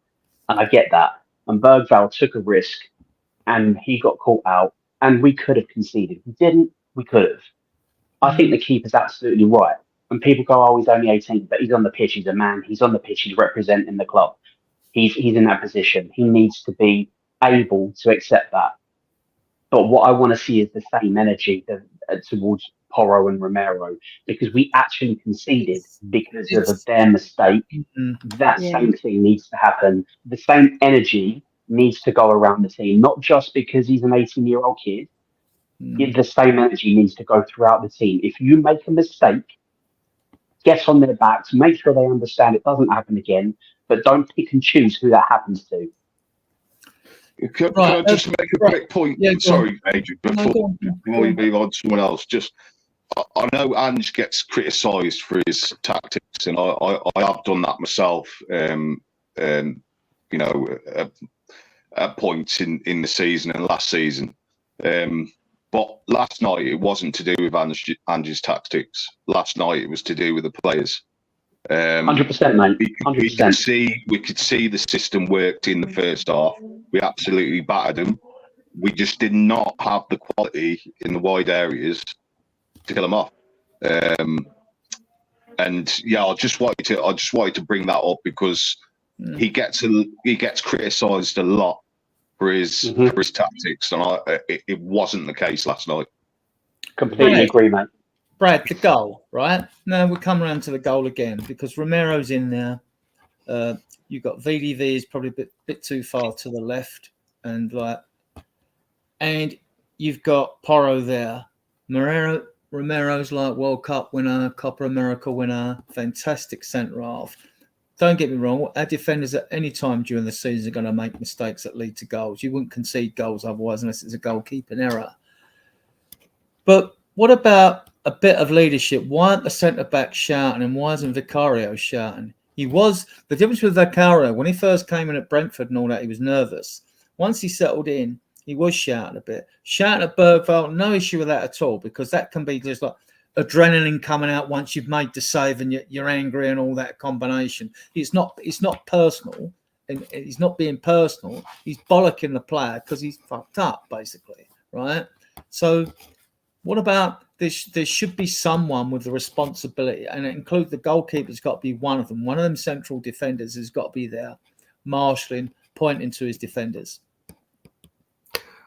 And I get that. And Bergvall took a risk and he got caught out and we could have conceded. We didn't. We could have. I think the keeper's absolutely right. And people go, oh, he's only 18, but he's on the pitch. He's a man. He's on the pitch. He's representing the club. He's in that position. He needs to be able to accept that. But what I want to see is the same energy towards Porro and Romero, because we actually conceded because of their mistake. That same thing needs to happen. The same energy needs to go around the team, not just because he's an 18-year-old kid. The same energy needs to go throughout the team. If you make a mistake, get on their backs, make sure they understand it doesn't happen again, but don't pick and choose who that happens to. Can I just make a quick point? Yeah, sorry, Adrian, before we move on to someone else. Just, I know Ange gets criticised for his tactics, and I have done that myself. At points in the season and last season. But last night it wasn't to do with Ange's tactics. Last night it was to do with the players. 100%, mate. 100%. We could see the system worked in the first half. We absolutely battered them. We just did not have the quality in the wide areas to kill them off. And yeah, I just wanted to bring that up because he gets criticised a lot for his tactics, and it wasn't the case last night. Completely agree, mate. Brad, the goal, right? Now we come around to the goal again because Romero's in there. You've got VDV is probably a bit too far to the left, and you've got Porro there. Romero's like World Cup winner, Copa America winner, fantastic centre half. Don't get me wrong, our defenders at any time during the season are going to make mistakes that lead to goals. You wouldn't concede goals otherwise unless it's a goalkeeping error. But what about a bit of leadership? Why aren't the centre-back shouting and why isn't Vicario shouting? The difference with Vicario, when he first came in at Brentford and all that, he was nervous. Once he settled in, he was shouting a bit. Shouting at Bergvall, no issue with that at all, because that can be just like adrenaline coming out once you've made the save and you're angry and all that combination. It's not personal, and he's not being personal. He's bollocking the player because he's fucked up, basically, right? So what about this? There should be someone with the responsibility, and it includes the goalkeeper's got to be one of them. One of them central defenders has got to be there, marshalling, pointing to his defenders.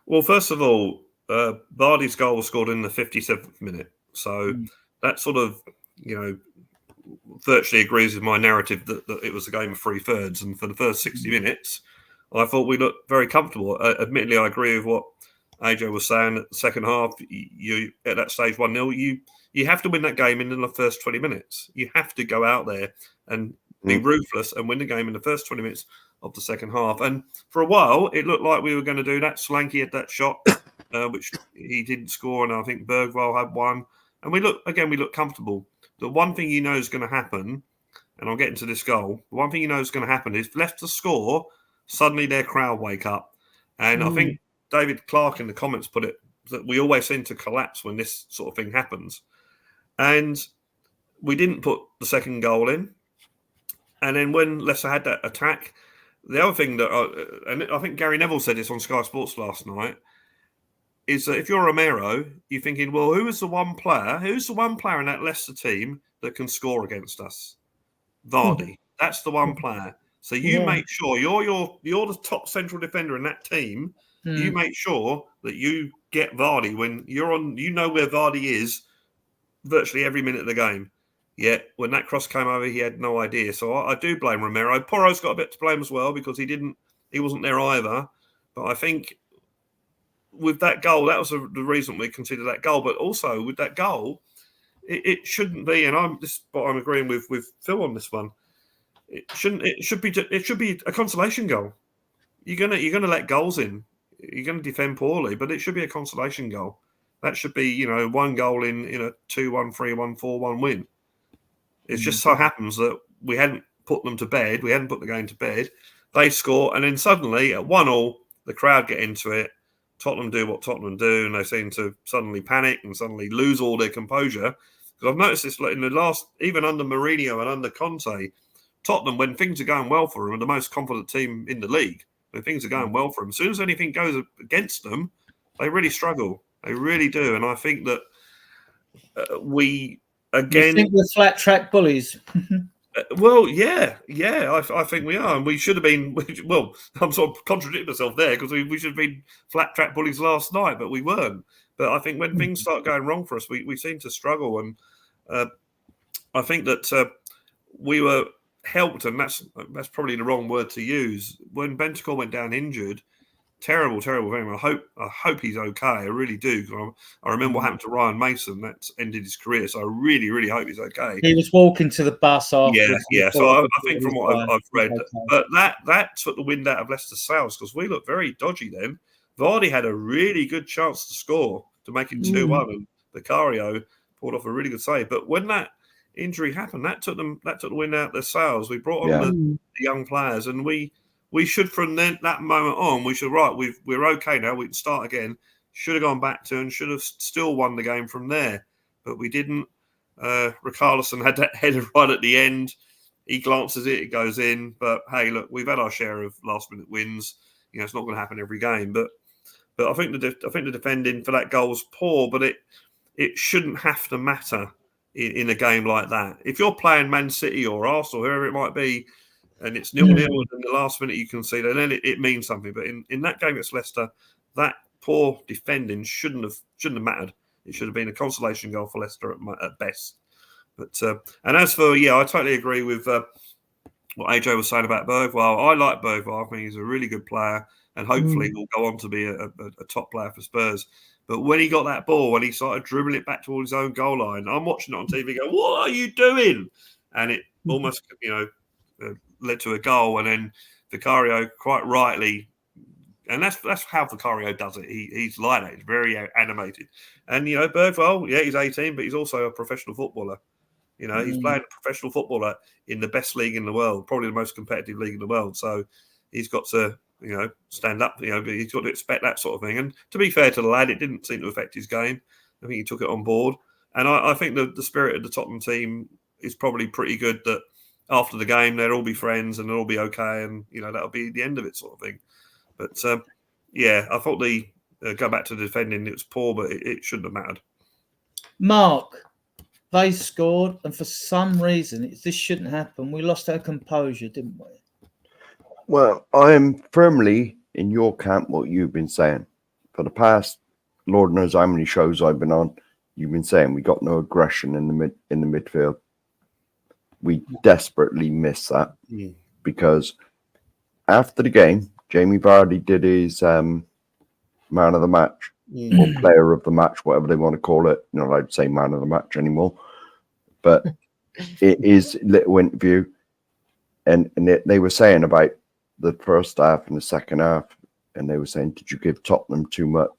Well, first of all, Vardy's goal was scored in the 57th minute. So that sort of, virtually agrees with my narrative that it was a game of 3/3. And for the first 60 minutes, I thought we looked very comfortable. Admittedly, I agree with what AJ was saying at the second half. You at that stage 1-0, you have to win that game in the first 20 minutes. You have to go out there and be ruthless and win the game in the first 20 minutes of the second half. And for a while, it looked like we were going to do that. Solanke had that shot, which he didn't score, and I think Bergvall had one. And we look comfortable. The one thing is going to happen, and I'll get into this goal, the one thing is going to happen is left to score, suddenly their crowd wake up. And I think David Clark in the comments put it, that we always seem to collapse when this sort of thing happens. And we didn't put the second goal in. And then when Leicester had that attack, the other thing that, and I think Gary Neville said this on Sky Sports last night, is that if you're Romero, you're thinking, well, who's the one player in that Leicester team that can score against us? Vardy. That's the one player. So you make sure you're the top central defender in that team. You make sure that you get Vardy when you're on. You know where Vardy is virtually every minute of the game. Yet when that cross came over, he had no idea. So I do blame Romero. Porro's got a bit to blame as well because he wasn't there either. But I think with that goal, that was the reason we considered that goal. But also with that goal, it shouldn't be. And I'm agreeing with Phil on this one. It should be a consolation goal. You're gonna let goals in. You're gonna defend poorly, but it should be a consolation goal. That should be, one goal in a 2-1, 3-1, 4-1 win. It just so happens that we hadn't put them to bed. We hadn't put the game to bed. They score, and then suddenly at 1-1, the crowd get into it. Tottenham do what Tottenham do, and they seem to suddenly panic and suddenly lose all their composure. Because I've noticed this in the last, even under Mourinho and under Conte, Tottenham, when things are going well for them, are the most confident team in the league. When things are going well for them, as soon as anything goes against them, they really struggle. They really do. And I think that we, again... You think we're flat track bullies? Well, yeah, I think we are. And we should have been... Well, I'm sort of contradicting myself there because we should have been flat track bullies last night, but we weren't. But I think when things start going wrong for us, we seem to struggle. And I think that we were... helped, and that's probably the wrong word to use. When Bentancur went down injured, terrible thing. I hope he's okay. I really do. I remember what happened to Ryan Mason. That ended his career. So I really, really hope he's okay. He was walking to the bus after. Yeah. So I think from what I've read, but that took the wind out of Leicester's sails because we looked very dodgy then. Vardy had a really good chance to score to make it 2-1, and Vicario pulled off a really good save. But when that injury happened, that took the wind out of their sails. We brought on the young players, and we should from then that moment on we're okay now. We can start again. Should have gone back to and should have still won the game from there, but we didn't. Richarlison had that header right at the end. He glances it goes in. But hey, look, we've had our share of last minute wins. It's not going to happen every game, but I think the defending for that goal was poor, but it shouldn't have to matter in a game like that. If you're playing Man City or Arsenal, whoever it might be, and it's 0-0 and in the last minute you can see that, then it means something. But in that game it's Leicester, that poor defending shouldn't have mattered. It should have been a consolation goal for Leicester at best. But and as for I totally agree with what AJ was saying about Bergwijn. I like Bergwijn. I think he's a really good player, and hopefully will go on to be a top player for Spurs. But when he got that ball, when he started dribbling it back towards his own goal line, I'm watching it on TV going, what are you doing? And it almost, led to a goal. And then Vicario quite rightly, and that's how Vicario does it. He's like that. He's very animated. And, Bergwijn, he's 18, but he's also a professional footballer. He's playing a professional footballer in the best league in the world, probably the most competitive league in the world. So he's got to... stand up, but he's got to expect that sort of thing. And to be fair to the lad, it didn't seem to affect his game. I think he took it on board. And I think the spirit of the Tottenham team is probably pretty good that after the game, they'll all be friends and they'll all be okay. And, that'll be the end of it sort of thing. But, I thought go back to the defending, it was poor, but it shouldn't have mattered. Mark, they scored, and for some reason, this shouldn't happen. We lost our composure, didn't we? Well, I am firmly in your camp, what you've been saying. For the past, Lord knows how many shows I've been on, you've been saying we got no aggression in the midfield. We desperately miss that because after the game, Jamie Vardy did his man of the match or player of the match, whatever they want to call it. You're not allowed to say man of the match anymore, but it is a little interview. And they were saying about the first half and the second half, and they were saying, did you give Tottenham too much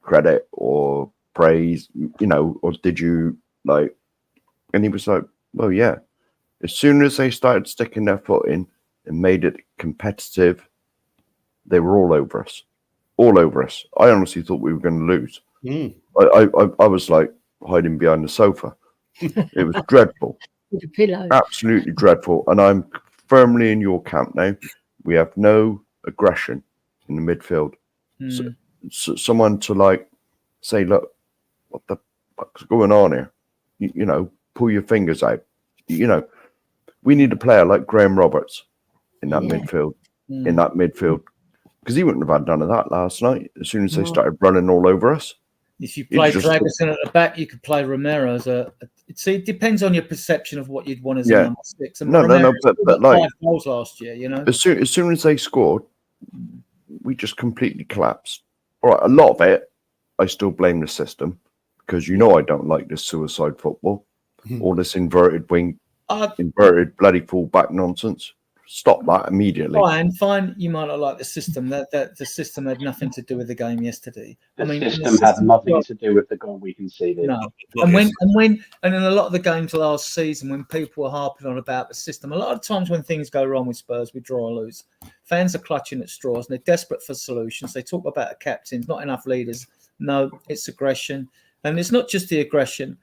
credit or praise, or did you and he was like, well, yeah. As soon as they started sticking their foot in and made it competitive, they were all over us. all over us. I honestly thought we were going to lose. I was like hiding behind the sofa. It was dreadful. With a pillow. Absolutely dreadful. And I'm firmly in your camp now. We have no aggression in the midfield. So someone to like say, look, what the fuck's going on here? You know, pull your fingers out. You know, we need a player like Graham Roberts in that midfield. In that midfield, because he wouldn't have had none of that last night. As soon as they started running all over us. If you play Dragosin at the back, you could play Romero as a. See, it depends on your perception of what you'd want as a number 6. And No, but like 5 goals last year, you know. As soon as they scored, we just completely collapsed. All right, a lot of it, I still blame the system because you know I don't like this suicide football, all this inverted wing, inverted bloody full-back nonsense. Stop that immediately. Fine. You might not like the system. That the system had nothing to do with the game yesterday. The system had nothing to do with the goal we conceded. No. And in a lot of the games last season, when people were harping on about the system, a lot of times when things go wrong with Spurs, we draw or lose. Fans are clutching at straws and they're desperate for solutions. They talk about a captain, not enough leaders. No, it's aggression, and it's not just the aggression.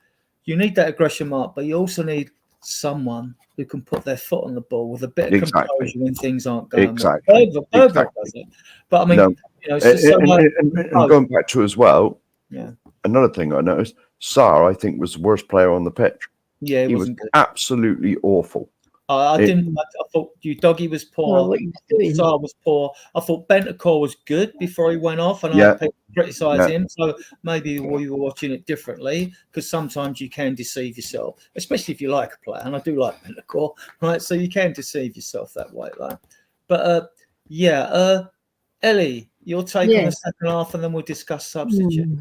You need that aggression, Mark, but you also need someone who can put their foot on the ball with a bit of composure when things aren't going well. Does it. But I mean, and going back to as well, yeah. Another thing I noticed, Sarr, I think, was the worst player on the pitch. Yeah, he was absolutely awful. I thought Doggy was poor. Sarr was poor. I thought Bentancur was good before he went off, and I criticise him. So maybe we were watching it differently because sometimes you can deceive yourself, especially if you like a player. And I do like Bentancur, right? So you can deceive yourself that way, like. But Ellie, your take on the second half, and then we'll discuss substitute.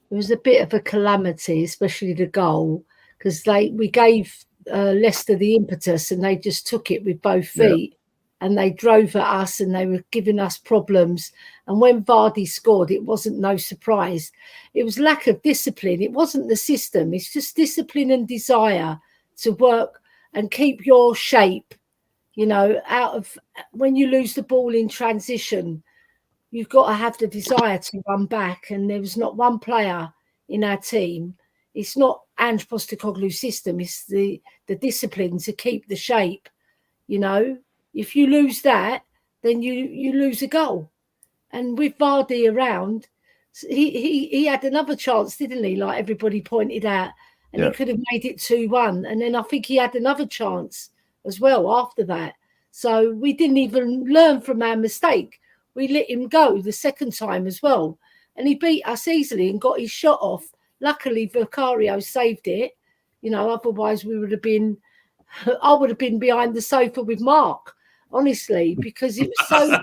It was a bit of a calamity, especially the goal, because we gave Leicester the impetus and they just took it with both feet and they drove at us and they were giving us problems. And when Vardy scored, it wasn't no surprise. It was lack of discipline. It wasn't the system. It's just discipline and desire to work and keep your shape, you know, out of when you lose the ball in transition, you've got to have the desire to run back. And there was not one player in our team. It's not Ange Postecoglou's system. It's the discipline to keep the shape. You know, if you lose that, then you lose a goal. And with Vardy around, he had another chance, didn't he? Like everybody pointed out, and he could have made it 2-1. And then I think he had another chance as well after that. So we didn't even learn from our mistake. We let him go the second time as well, and he beat us easily and got his shot off. Luckily, Vicario saved it. You know, otherwise I would have been behind the sofa with Mark, honestly, because it was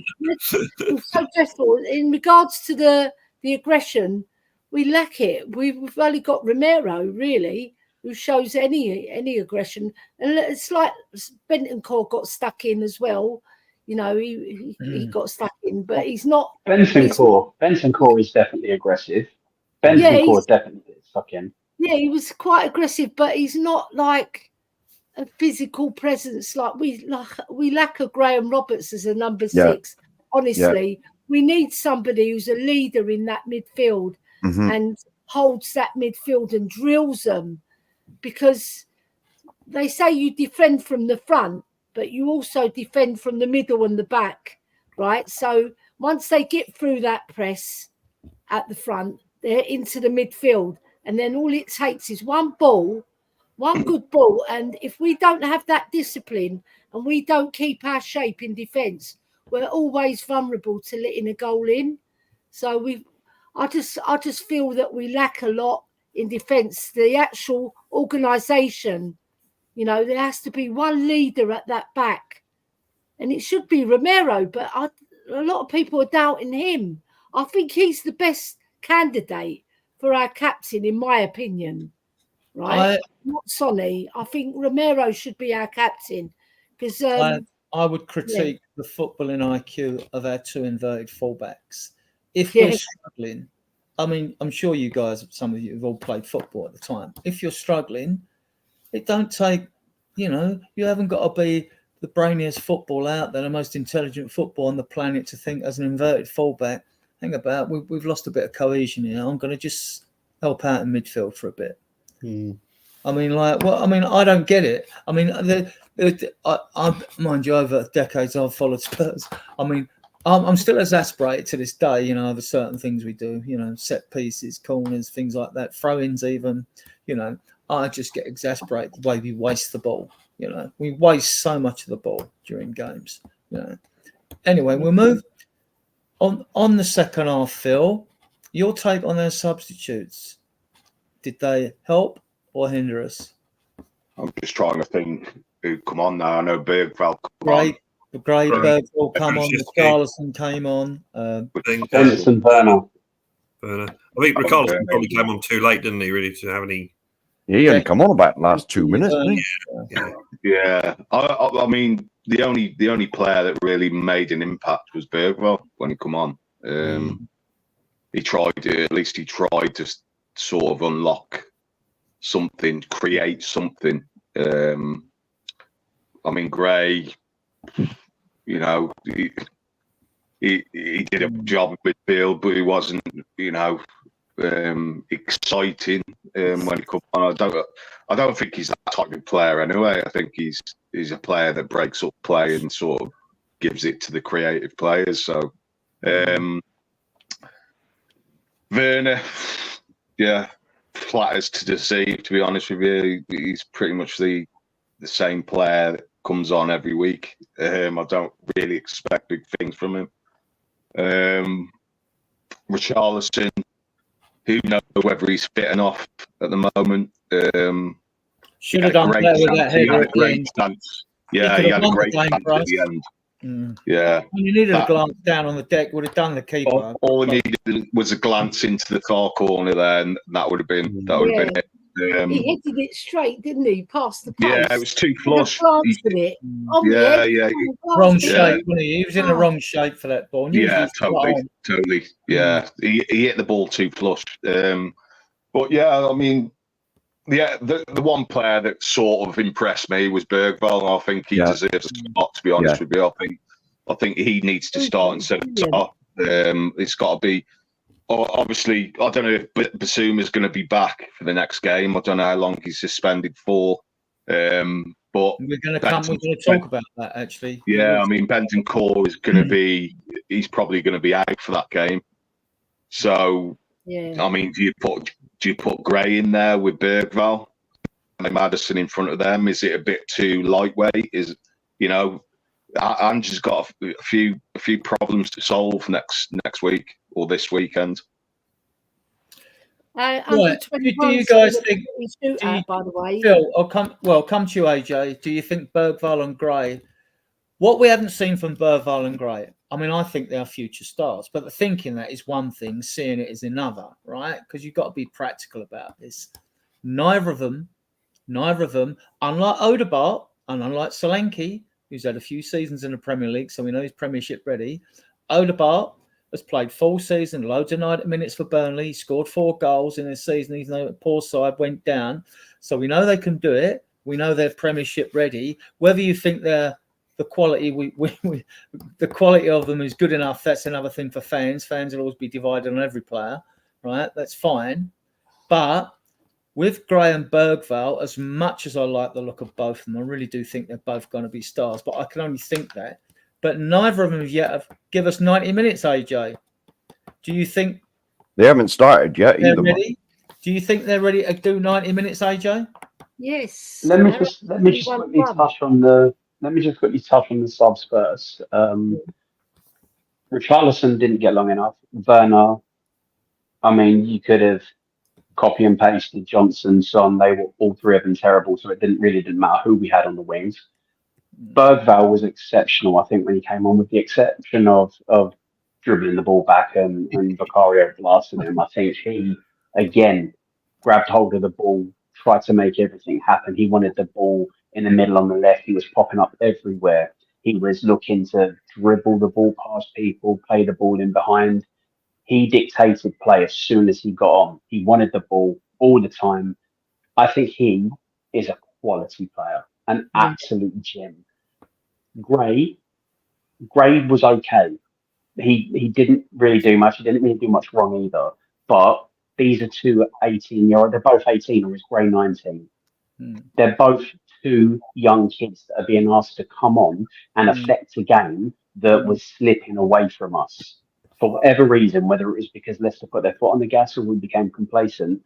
so dreadful. In regards to the aggression, we lack it. We've only got Romero, really, who shows any aggression. And it's like Bentancur got stuck in as well. You know, he got stuck in, but he's not. Bentancur is definitely aggressive. Bentancur definitely gets stuck in. Yeah, he was quite aggressive, but he's not like a physical presence. Like we lack a Graham Roberts as a number 6. Honestly, we need somebody who's a leader in that midfield and holds that midfield and drills them, because they say you defend from the front, but you also defend from the middle and the back, right? So once they get through that press at the front, they're into the midfield, and then all it takes is one good ball. And if we don't have that discipline and we don't keep our shape in defence, we're always vulnerable to letting a goal in. So I just feel that we lack a lot in defence. The actual organisation, you know, there has to be one leader at that back, and it should be Romero. But a lot of people are doubting him. I think he's the best candidate for our captain, in my opinion, right? Not Sonny. I think Romero should be our captain, because I would critique the footballing IQ of our 2 inverted fullbacks. If we're struggling, I mean, I'm sure you guys, some of you have all played football at the time. If you're struggling, it don't take, you know, you haven't got to be the brainiest football out there, the most intelligent football on the planet, to think as an inverted fullback, think about we've lost a bit of cohesion here. I'm going to just help out in midfield for a bit. I mean, like, well, I mean, I don't get it. I mean, I mind you, over decades I've followed Spurs. I mean, I'm still exasperated to this day, you know, over certain things we do, you know, set pieces, corners, things like that, throw-ins even, you know. I just get exasperated the way we waste the ball. You know, we waste so much of the ball during games. You know. Anyway, we'll move on the second half. Phil, your take on their substitutes? Did they help or hinder us? I'm just trying to think who come on now. I know Bergvall come on. Gray, Bergvall come on. Charleston came on. Benson, Werner. I think Richarlison probably came on too late, didn't he? Really, to have any. Yeah, he only come on about the last 2 minutes. Yeah. I mean, the only player that really made an impact was Bergvall when he come on. He tried to, at least he tried to sort of unlock something, create something. I mean, Gray, you know, he did a job with Bill, but he wasn't, you know, exciting when he come on. I don't think he's that type of player anyway. I think he's a player that breaks up play and sort of gives it to the creative players. So Werner, yeah, flatters to deceive, to be honest with you. He's pretty much the same player that comes on every week. I don't really expect big things from him. Richarlison, who knows whether he's fit enough at the moment. Should have done better with that header at the end. Yeah, he had a great chance at the end. Yeah. When you needed a glance down on the deck, would have done the keeper. All he needed was a glance into the far corner there, and that would have been it. He headed it straight, didn't he? Past the post. Yeah, it was too flush. Wrong shape, wasn't he? He was in the wrong shape for that ball. Yeah, totally. Yeah, he hit the ball too flush. But yeah, I mean, yeah, the one player that sort of impressed me was Bergvall. I think he deserves a spot, to be honest with you. I think he needs to start instead of top. It's got to be. Obviously, I don't know if Basuma's going to be back for the next game. I don't know how long he's suspended for. But we're going to talk about that actually. Yeah, I mean, Bentancur is going to be. He's probably going to be out for that game. So, I mean, do you put Gray in there with Bergvall and Maddison in front of them? Is it a bit too lightweight? Is, you know, Ange's got a few problems to solve next week or this weekend. Do you guys think? By the way, Phil, I'll come to you, AJ. Do you think Bergvall and Gray? What we haven't seen from Bergvall and Gray, I mean, I think they are future stars, but the thinking that is one thing, seeing it is another, right? Because you've got to be practical about this. Neither of them, unlike Odegaard and unlike Solanke, who's had a few seasons in the Premier League, so we know he's Premiership ready. Odegaard has played full season, loads of 90 minutes for Burnley. He scored 4 goals in this season, even though the poor side went down. So we know they can do it. We know they're Premiership ready. Whether you think they're the quality, the quality of them is good enough, that's another thing for fans. Fans will always be divided on every player, right? That's fine. But with Gray and Bergvall, as much as I like the look of both of them, I really do think they're both going to be stars. But I can only think that. But neither of them have yet give us 90 minutes, AJ. Do you think they haven't started yet either? Ready? Do you think they're ready to do 90 minutes, AJ? Yes. Let me just quickly touch on the subs first. Richarlison didn't get long enough. Werner, I mean, you could have copy and pasted Johnson, Son. They were all three of them terrible, so it didn't matter who we had on the wings. Bergvall was exceptional, I think, when he came on, with the exception of dribbling the ball back and Vicario blasted him. I think he, again, grabbed hold of the ball, tried to make everything happen. He wanted the ball in the middle on the left. He was popping up everywhere. He was looking to dribble the ball past people, play the ball in behind. He dictated play as soon as he got on. He wanted the ball all the time. I think he is a quality player, an absolute gem. Gray was okay. He didn't really do much. He didn't really do much wrong either. But these are two 18-year-old. They're both 18, or is Gray 19? They're both two young kids that are being asked to come on and affect a game that was slipping away from us for whatever reason, whether it was because Leicester put their foot on the gas or we became complacent.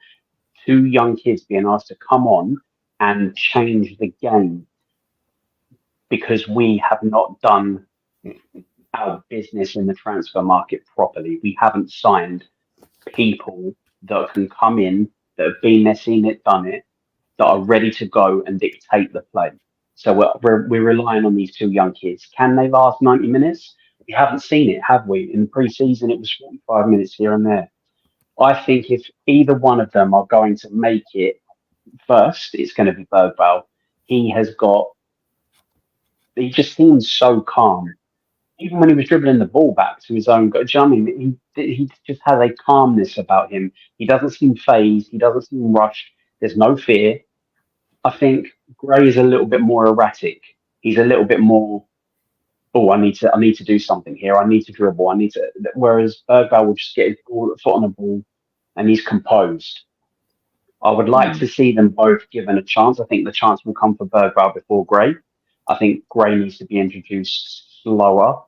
Two young kids being asked to come on and change the game because we have not done our business in the transfer market properly. We haven't signed people that can come in, that have been there, seen it, done it, that are ready to go and dictate the play. So we're relying on these two young kids. Can they last 90 minutes? We haven't seen it, have we? In the pre-season, it was 45 minutes here and there. I think if either one of them are going to make it first, it's going to be Bergvall. He just seems so calm. Even when he was dribbling the ball back to his own goal, do you know what I mean? He just has a calmness about him. He doesn't seem phased. He doesn't seem rushed. There's no fear. I think Gray is a little bit more erratic. He's a little bit more, I need to do something here. I need to dribble. Whereas Bergvall will just get his foot on the ball and he's composed. I would like to see them both given a chance. I think the chance will come for Bergvall before Gray. I think Gray needs to be introduced slower.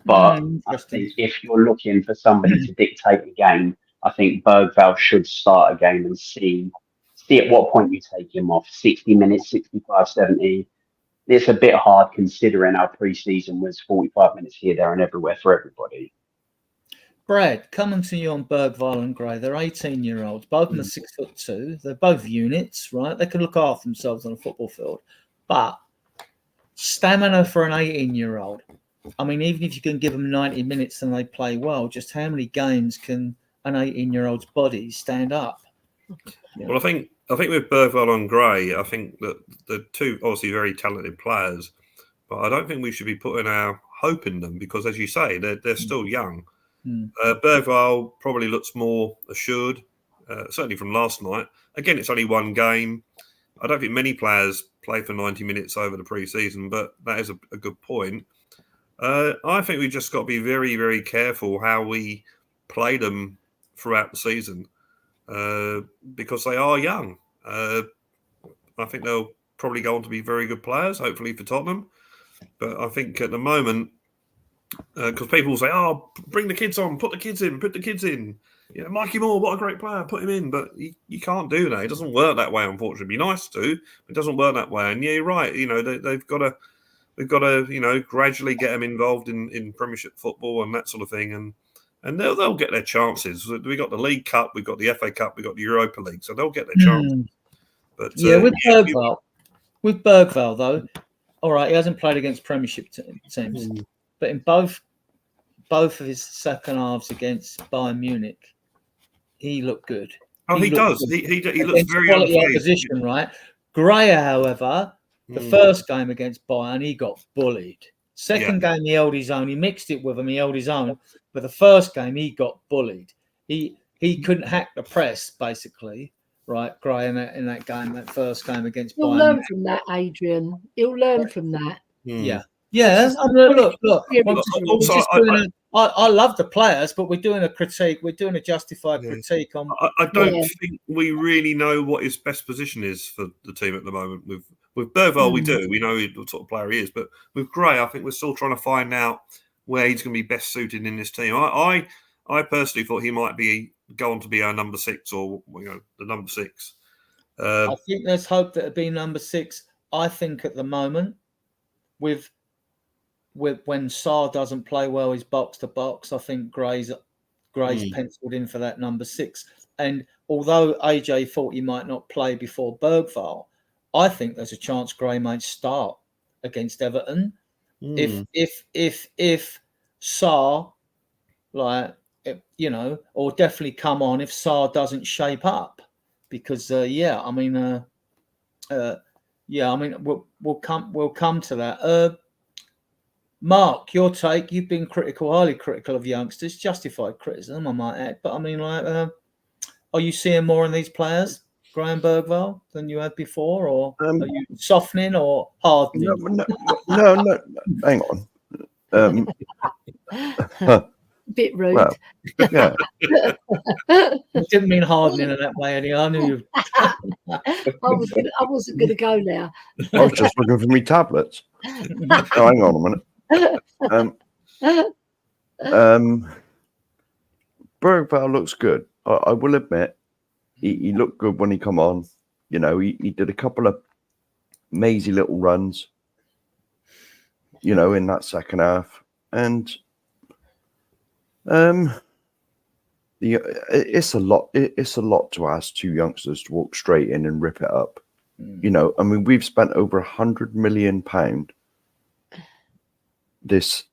But I think if you're looking for somebody to dictate the game, I think Bergvall should start a game and see at what point you take him off. 60 minutes, 65, 70. It's a bit hard considering our pre-season was 45 minutes here, there and everywhere for everybody. Brad, coming to you on Bergvall and Gray. They're 18-year-olds. Both of them are 6'2". They're both units, right? They can look after themselves on a football field. But stamina for an 18-year-old. I mean, even if you can give them 90 minutes and they play well, just how many games can an 18-year-old's body stand up? Yeah. Well, I think with Bergvall and Gray, I think that the two obviously very talented players, but I don't think we should be putting our hope in them because, as you say, they're still young. Bergvall probably looks more assured, certainly from last night. Again, it's only one game. I don't think many players play for 90 minutes over the pre-season, but that is a good point. I think we've just got to be very, very careful how we play them throughout the season because they are young. I think they'll probably go on to be very good players, hopefully for Tottenham. But I think at the moment, because people will say, bring the kids on, put the kids in. You know, Mikey Moore, what a great player, put him in. But you can't do that. It doesn't work that way, unfortunately. It'd be nice to, but it doesn't work that way. And yeah, you're right. You know, we've got to, gradually get them involved in Premiership football and that sort of thing. And they'll get their chances. We've got the League Cup, we've got the FA Cup, we've got the Europa League. So they'll get their chances. But with Bergvall, though, all right, he hasn't played against Premiership teams. But in both of his second halves against Bayern Munich, he looked good. He does. He looks very quality opposition, right? Gray, however, the first game against Bayern, he got bullied. Second game, he held his own. He mixed it with him. He held his own. But the first game, he got bullied. He couldn't hack the press, basically, right? Gray in that game, that first game against Bayern. He'll learn from that, Adrian. He'll learn from that. Yeah. Yeah. Look. I love the players, but we're doing a critique. We're doing a justified critique on. I don't think we really know what his best position is for the team at the moment. With Bergvall, we do. We know what sort of player he is. But with Gray, I think we're still trying to find out where he's going to be best suited in this team. I personally thought he might be going to be our number 6 or the number 6. I think there's hope that it'll be number 6. I think at the moment, with when Sarr doesn't play well, he's box to box. I think Gray's penciled in for that number 6. And although AJ thought he might not play before Bergvall, I think there's a chance Gray might start against Everton. If Sarr, or definitely come on if Sarr doesn't shape up, because we'll come to that. Mark, your take. You've been highly critical of youngsters, justified criticism, I might add. But I mean, are you seeing more in these players? Graham Bergvall, than you had before, or Um, are you softening or hardening? No. Hang on. Bit rude. Well, yeah. I didn't mean hardening in that way. Anyway. I knew you. I wasn't going to go there. I was just looking for me tablets. Oh, hang on a minute. Bergvall looks good. I will admit, he looked good when he come on. You know, he did a couple of mazy little runs, you know, in that second half. And it's a lot to ask two youngsters to walk straight in and rip it up. You know, I mean, we've spent over £100 million this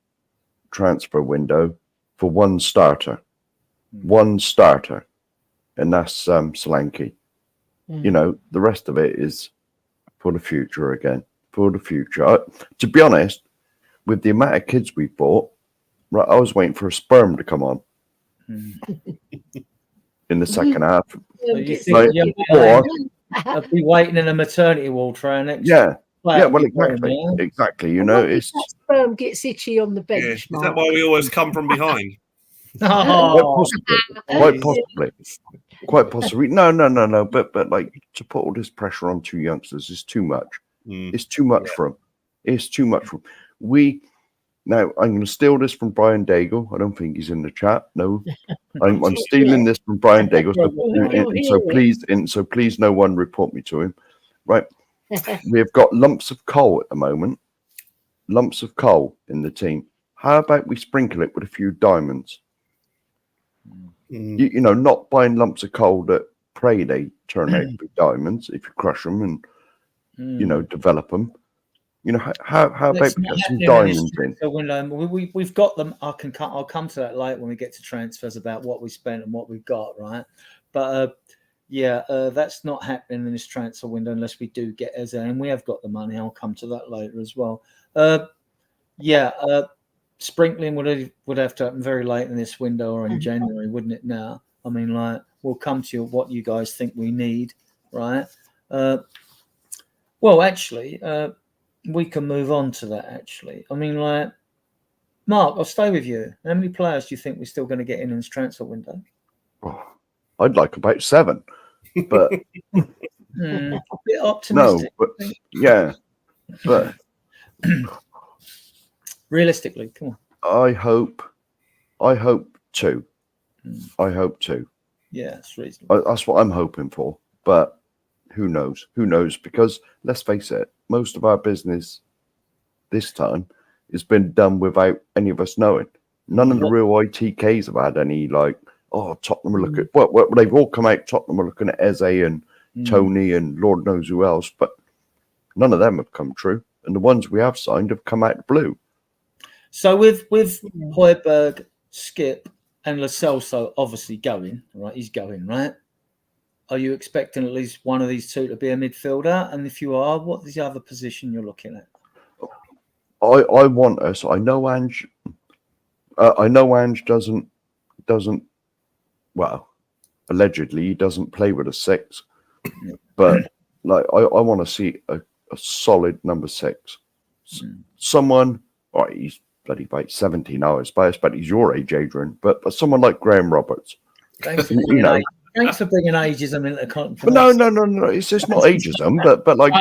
transfer window for one starter, and that's Solanke. You know, the rest of it is for the future again, for the future. To be honest, with the amount of kids we bought, right, I was waiting for a sperm to come on in the second half. So you think I'll be waiting in a maternity ward for our next. Yeah, well, exactly. You know, it's that sperm gets itchy on the bench. Is that why we always come from behind? Quite possibly. No. But like, to put all this pressure on two youngsters is too much. It's too much for them. It's too much for them. Now, I'm going to steal this from Brian Daigle. I don't think he's in the chat. No, I'm stealing this from Brian Daigle. So please, no one report me to him. Right? We have got lumps of coal at the moment. Lumps of coal in the team. How about we sprinkle it with a few diamonds? You know, not buying lumps of coal that pray they turn out to be diamonds if you crush them and you know, develop them. You know, how about we get some diamonds in? We've got them. I'll come to that later when we get to transfers about what we spent and what we've got, right? But that's not happening in this transfer window unless we do get Eze, and we have got the money. I'll come to that later as well. Sprinkling would have to happen very late in this window or in January, wouldn't it? Now, I mean, like, we'll come to what you guys think we need, right? Well, actually, we can move on to that. Actually, I mean, like, Mark, I'll stay with you. How many players do you think we're still going to get in this transfer window? Oh, I'd like about 7, but a bit optimistic. No, but yeah, but realistically, come on. I hope 2. I hope 2. Yeah, it's reasonable. That's what I'm hoping for. But who knows? Who knows? Because let's face it, most of our business this time has been done without any of us knowing. None of the real ITKs have had any, like, oh, Tottenham are looking. Well, they've all come out. Tottenham are looking at Eze and Tony and Lord knows who else, but none of them have come true. And the ones we have signed have come out blue. So with Højbjerg, Skip, and Lo Celso obviously going, right? He's going, right? Are you expecting at least one of these two to be a midfielder? And if you are, what is the other position you're looking at? I want us. I know Ange. I know Ange doesn't. Well, allegedly he doesn't play with a 6, but like I want to see a solid number 6. Someone. All right, he's bloody about 70 now. I bet he's your age, Adrian. But someone like Graham Roberts. Thanks for bringing ageism into the context. No. It's just not ageism, but like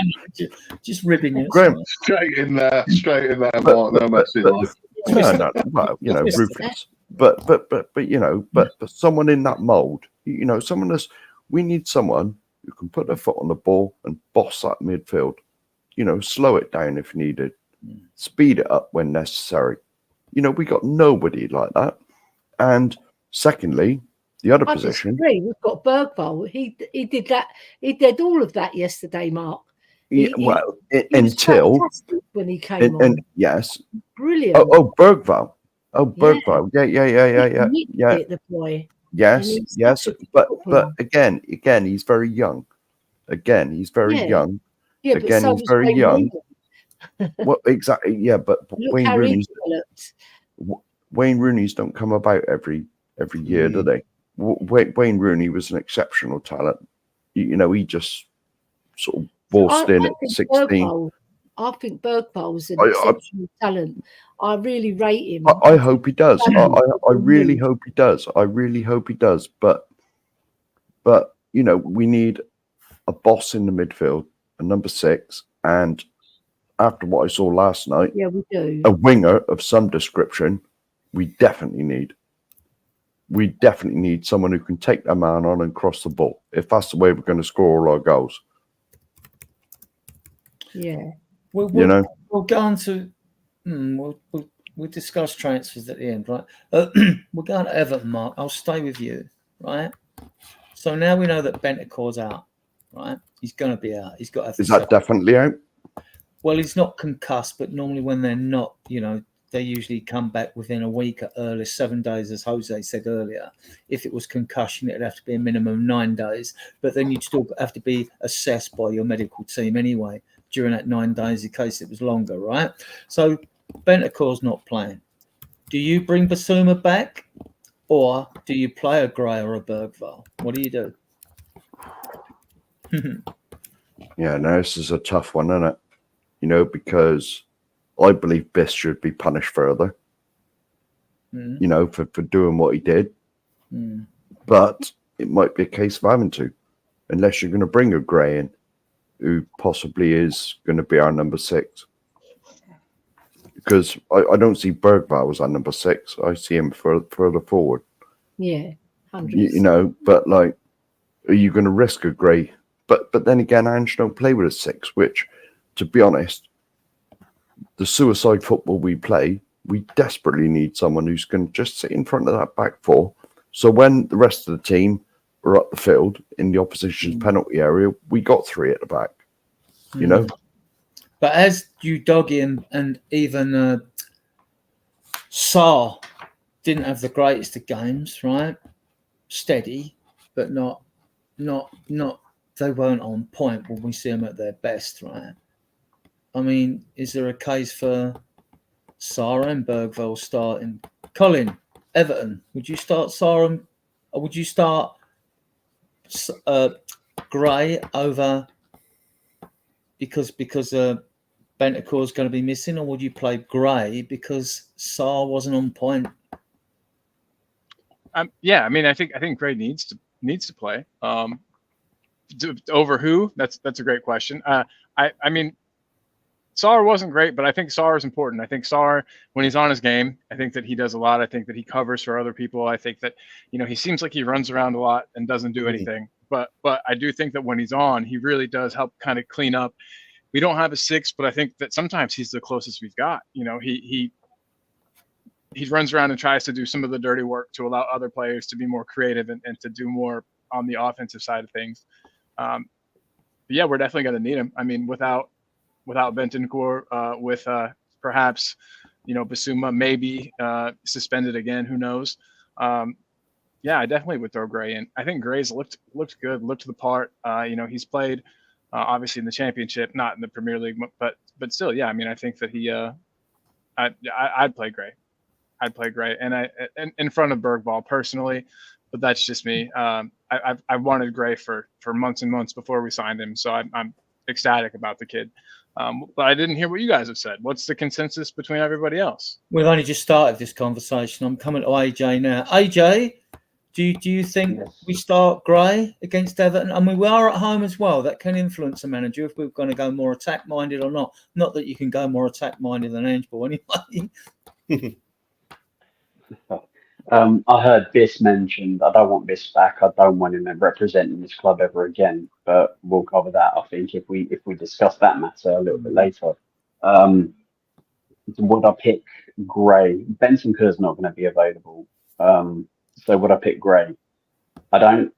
just ribbing you. Graham, straight in there, Mark. No messing. No. Well, you know, ruthless. But you know, but someone in that mold, you know, we need someone who can put their foot on the ball and boss that midfield. You know, slow it down if needed, speed it up when necessary. You know, we got nobody like that. And secondly, the other position. We've got Bergvall. He did that. He did all of that yesterday, Mark. Until when he came on. And yes, brilliant. Bergvall. Bergvall. Yeah. The boy. Yes. But again, he's very young. He's very young. Yeah, again, he's very young. Well, exactly. Yeah, but Wayne Rooney's don't come about every year, do they? Wayne Rooney was an exceptional talent. he just sort of forced in at 16. I think Bergvall's an exceptional talent. I really rate him. I hope he does. I really hope he does. I really hope he does. But we need a boss in the midfield, a number 6, and after what I saw last night, yeah, we do. A winger of some description. We definitely need someone who can take that man on and cross the ball. If that's the way we're going to score all our goals. Yeah. We'll go on to we'll discuss transfers at the end, right? We're going to Everton, Mark. I'll stay with you, right? So now we know that Bentancur's out, right? He's going to be out. He's got. Is that definitely out? Well, he's not concussed, but normally when they're not, they usually come back within a week at earliest, 7 days, as Jose said earlier. If it was concussion, it'd have to be a minimum of 9 days, but then you'd still have to be assessed by your medical team anyway during that 9 days in case it was longer, right? So Bentancur's not playing. Do you bring Basuma back, or do you play a Gray or a Bergvall? What do you do? Yeah, no, this is a tough one, isn't it? Because I believe Biss should be punished further, for doing what he did. But it might be a case of having to, unless you're going to bring a Gray in, who possibly is going to be our number 6. Because I don't see Bergvall as our number 6. I see him further forward. Yeah, 100%. But are you going to risk a Gray? But then again, Ange don't play with a 6, which, to be honest, the suicide football we play, we desperately need someone who's going to just sit in front of that back 4. So when the rest of the team are up the field in the opposition's penalty area, we got 3 at the back, But as you dug in, and even Sarr didn't have the greatest of games, right? Steady, but not. They weren't on point when we see them at their best, right? I mean, is there a case for Sarr and Bergvall starting? Colin, Everton, would you start Sarr or would you start Gray over because Bentancur is going to be missing, or would you play Gray because Sarr wasn't on point? Yeah, I mean, I think Gray needs to play. Over who? That's a great question. I mean, Sarr wasn't great, but I think Sarr is important. I think Sarr, when he's on his game, I think that he does a lot. I think that he covers for other people. I think that, he seems like he runs around a lot and doesn't do anything. But I do think that when he's on, he really does help kind of clean up. We don't have a 6, but I think that sometimes he's the closest we've got. He runs around and tries to do some of the dirty work to allow other players to be more creative and to do more on the offensive side of things. But yeah, we're definitely going to need him. I mean, without Bentancur, with perhaps, Basuma maybe suspended again, who knows? Yeah, I definitely would throw Gray in. I think Gray's looked good, looked the part. He's played obviously in the championship, not in the Premier League, but still, yeah. I mean, I think that he, I'd play Gray. I'd play Gray, and in front of Bergvall personally, but that's just me. I wanted Gray for months and months before we signed him, so I'm ecstatic about the kid. But I didn't hear what you guys have said. What's the consensus between everybody else? We've only just started this conversation. I'm coming to AJ now. AJ, do you think we start Gray against Everton? I mean, we are at home as well. That can influence a manager if we're going to go more attack-minded or not. Not that you can go more attack-minded than Angeball anyway. I heard Biss mentioned. I don't want Biss back. I don't want him representing this club ever again. But we'll cover that, I think, if we discuss that matter a little bit later. Would I pick Gray? Bentancur's not going to be available. So would I pick Gray? I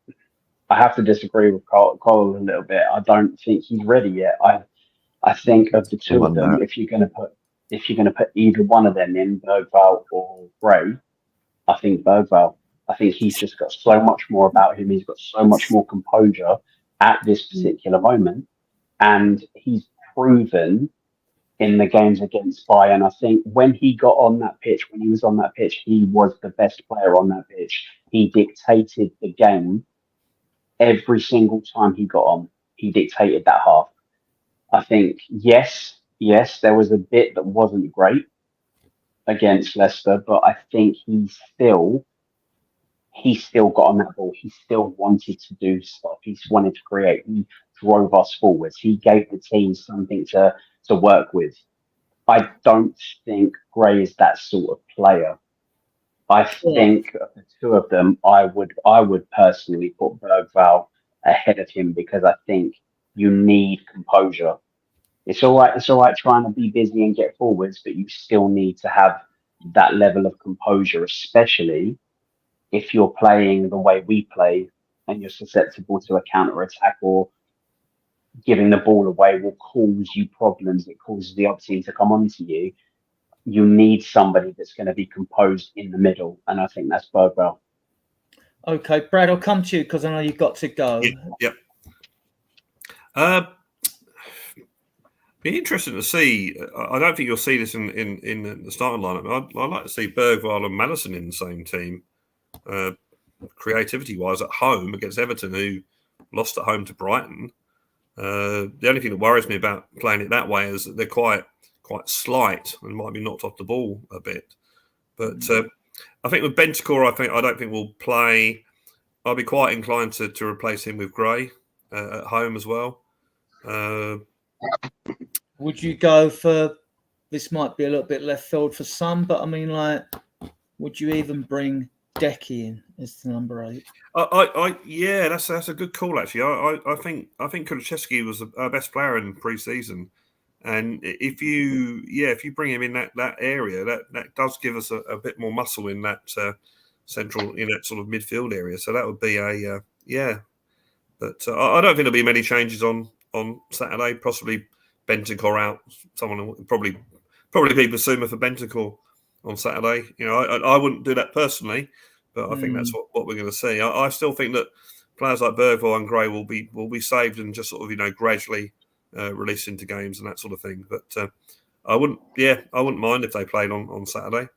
have to disagree with Cole a little bit. I don't think he's ready yet. I think of the two of them, if you're going to put either one of them in, Bergvall or Gray, I think Bergvall. I think he's just got so much more about him. He's got so much more composure at this particular moment. And he's proven in the games against Bayern. I think when he got on that pitch, when he was on that pitch, he was the best player on that pitch. He dictated the game every single time he got on, he dictated that half. I think, yes, there was a bit that wasn't great against Leicester, but I think he still got on that ball. He still wanted to do stuff. He wanted to create. He drove us forwards. He gave the team something to work with. I don't think Gray is that sort of player. I think of the two of them, I would personally put Bergvall ahead of him because I think you need composure. It's all right trying to be busy and get forwards, but you still need to have that level of composure, especially if you're playing the way we play and you're susceptible to a counter attack or giving the ball away will cause you problems. It causes the other team to come onto you. You need somebody that's going to be composed in the middle, and I think that's Bergvall. Okay, Brad, I'll come to you because I know you've got to go. Yep. Be interesting to see. I don't think you'll see this in the starting lineup. I'd like to see Bergvall and Maddison in the same team, creativity-wise, at home against Everton, who lost at home to Brighton. The only thing that worries me about playing it that way is that they're quite slight and might be knocked off the ball a bit. But I think with Bentancur, I don't think we'll play. I'll be quite inclined to replace him with Gray at home as well. Would you go for, this might be a little bit left field for some, but I mean, like, would you even bring Decky in as the number 8? Yeah, that's a good call actually. I think Kulusevski was our best player in pre-season, and if you bring him in that area, that does give us a bit more muscle in that central, in that sort of midfield area. So that would be But I don't think there'll be many changes on Saturday. Possibly Bentancur out. Someone will probably be Basuma for Bentancur on Saturday. You know, I wouldn't do that personally, but I think that's what we're going to see. I still think that players like Bergvall and Gray will be saved and just sort of gradually released into games and that sort of thing. But I wouldn't mind if they played on Saturday.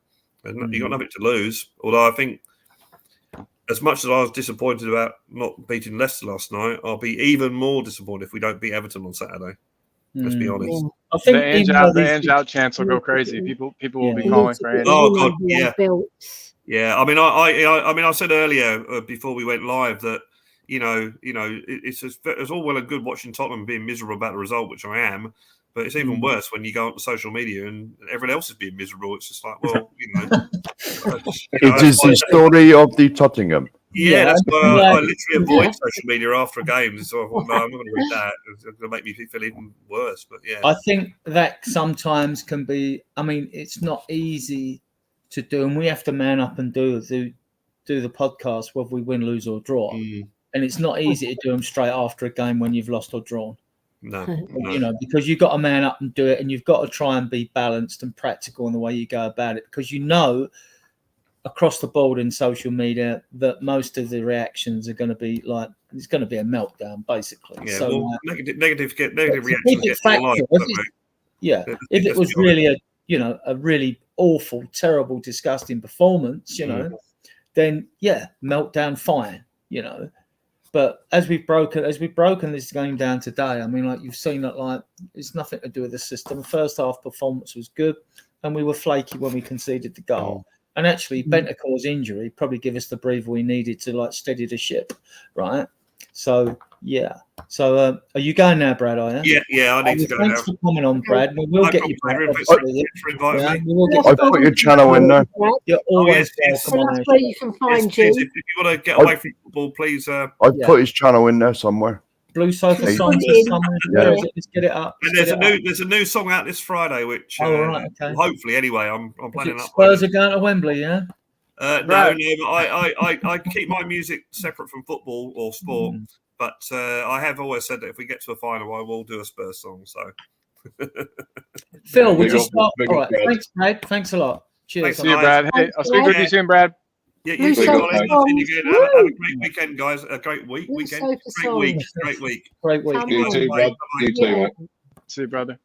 You got nothing to lose. Although I think, as much as I was disappointed about not beating Leicester last night, I'll be even more disappointed if we don't beat Everton on Saturday. Let's be honest. I think the Ange out chance will go crazy. People will be calling for Ange. Oh God, yeah. I mean, I said earlier before we went live that it's all well and good watching Tottenham being miserable about the result, which I am. But it's even worse when you go onto social media and everyone else is being miserable. It's just like, well, It is the story of the Tottenham. Yeah, that's why I literally avoid social media after a game. So no, I'm not going to read that. It's going to make me feel even worse. But yeah, I think that sometimes can be. I mean, it's not easy to do, and we have to man up and do the podcast whether we win, lose, or draw. And it's not easy to do them straight after a game when you've lost or drawn. No. Because you've got to man up and do it, and you've got to try and be balanced and practical in the way you go about it, because across the board in social media that most of the reactions are going to be like, it's going to be a meltdown basically. Yeah, so negative reactions get factor, if it was really a really awful, terrible, disgusting performance, then meltdown, fine, But as we've broken this game down today, I mean, like you've seen that, like it's nothing to do with the system. First half performance was good, and we were flaky when we conceded the goal. And actually, Bentancur's injury probably gave us the breather we needed to like steady the ship, right? So So are you going now, Brad? Are you? Yeah. I need to go now. Thanks for coming on, Brad. We will get you back. I put your channel in there. You're always welcome. That's where you can find you. If you want to get away from football, please. I put his channel in there somewhere. Blue Sofa Science somewhere. Where is it? Let's get it up. And there's a new song out this Friday, which hopefully, anyway, I'm planning up. Spurs are going to Wembley, yeah. No, but I keep my music separate from football or sport. But I have always said that if we get to a final, I will do a Spurs song. So, Phil, we just start. All right, thanks, Brad. Thanks a lot. Cheers. See you, Brad. Hey, I'll speak with you soon, Brad. Yeah, you too. Have a great weekend, guys. A great weekend. Great week. You too, Brad. You too. See you, brother.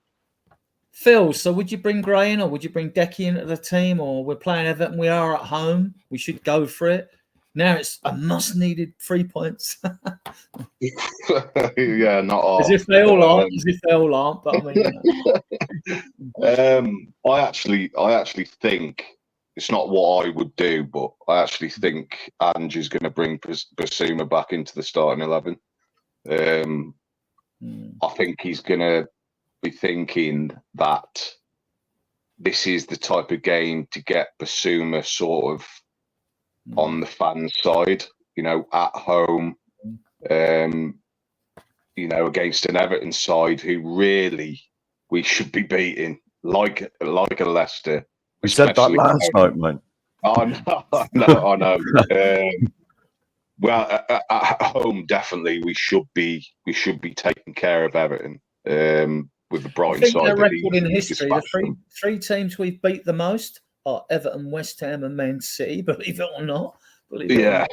Phil, so would you bring Gray in, or would you bring Decky into the team? Or we're playing Everton, we are at home, we should go for it. Now it's a must-needed 3 points. Yeah, not half. As if they all aren't. As if they all aren't. But I mean, I actually think it's not what I would do, but I actually think Andrew's going to bring Basuma back into the starting 11. I think he's going to be thinking that this is the type of game to get Basuma sort of on the fan side, at home, against an Everton side who really we should be beating, like a Leicester. We said that last night, man. I know. Well, at home, definitely we should be taking care of Everton. With the Brighton side, their record in history, the three teams we've beat the most are Everton, West Ham, and Man City. Believe it or not. Yeah.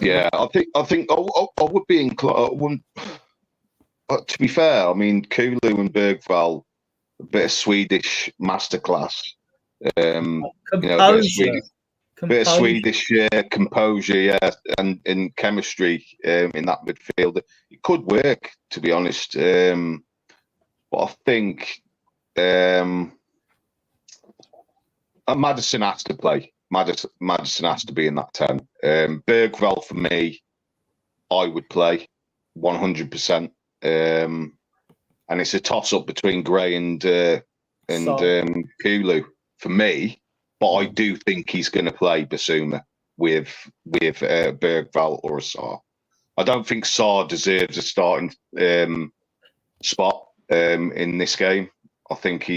I think I would be inclined. To be fair, I mean, Kulu and Bergvall, a bit of Swedish masterclass. Bit of Swedish composure, yeah, and in chemistry in that midfield. It could work, to be honest. But I think Maddison has to play. Maddison has to be in that 10. Bergvall, for me, I would play 100%. And it's a toss-up between Gray and Kulu for me. But I do think he's going to play Basuma with Bergvall or Sarr. I don't think Sarr deserves a starting spot in this game. I think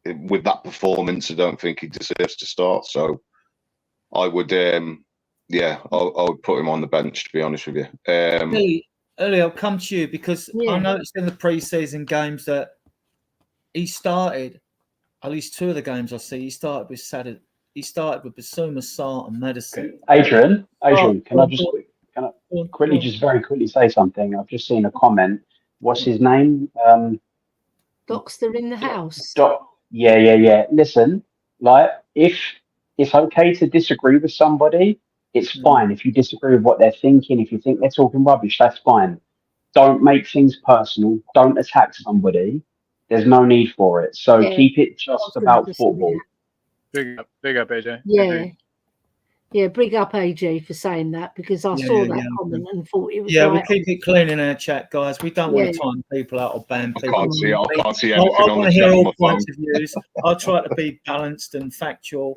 with that performance, I don't think he deserves to start. So I would, I would put him on the bench, to be honest with you. Early, I'll come to you because I noticed in the pre-season games that he started. At least two of the games I see, he started with Basuma, Sarr, and Maddison. Adrian, can I very quickly say something? I've just seen a comment. What's his name? Dockster in the house. Yeah. Listen, if it's okay to disagree with somebody, it's fine. If you disagree with what they're thinking, if you think they're talking rubbish, that's fine. Don't make things personal. Don't attack somebody. There's no need for it. So keep it just about football. Big up, AJ. Yeah, big up AJ for saying that because I saw that comment and thought it was. Yeah, we'll keep it clean in our chat, guys. We don't want to time people out or ban people. I can't see anything I on want to hear all points of views. I'll try to be balanced and factual.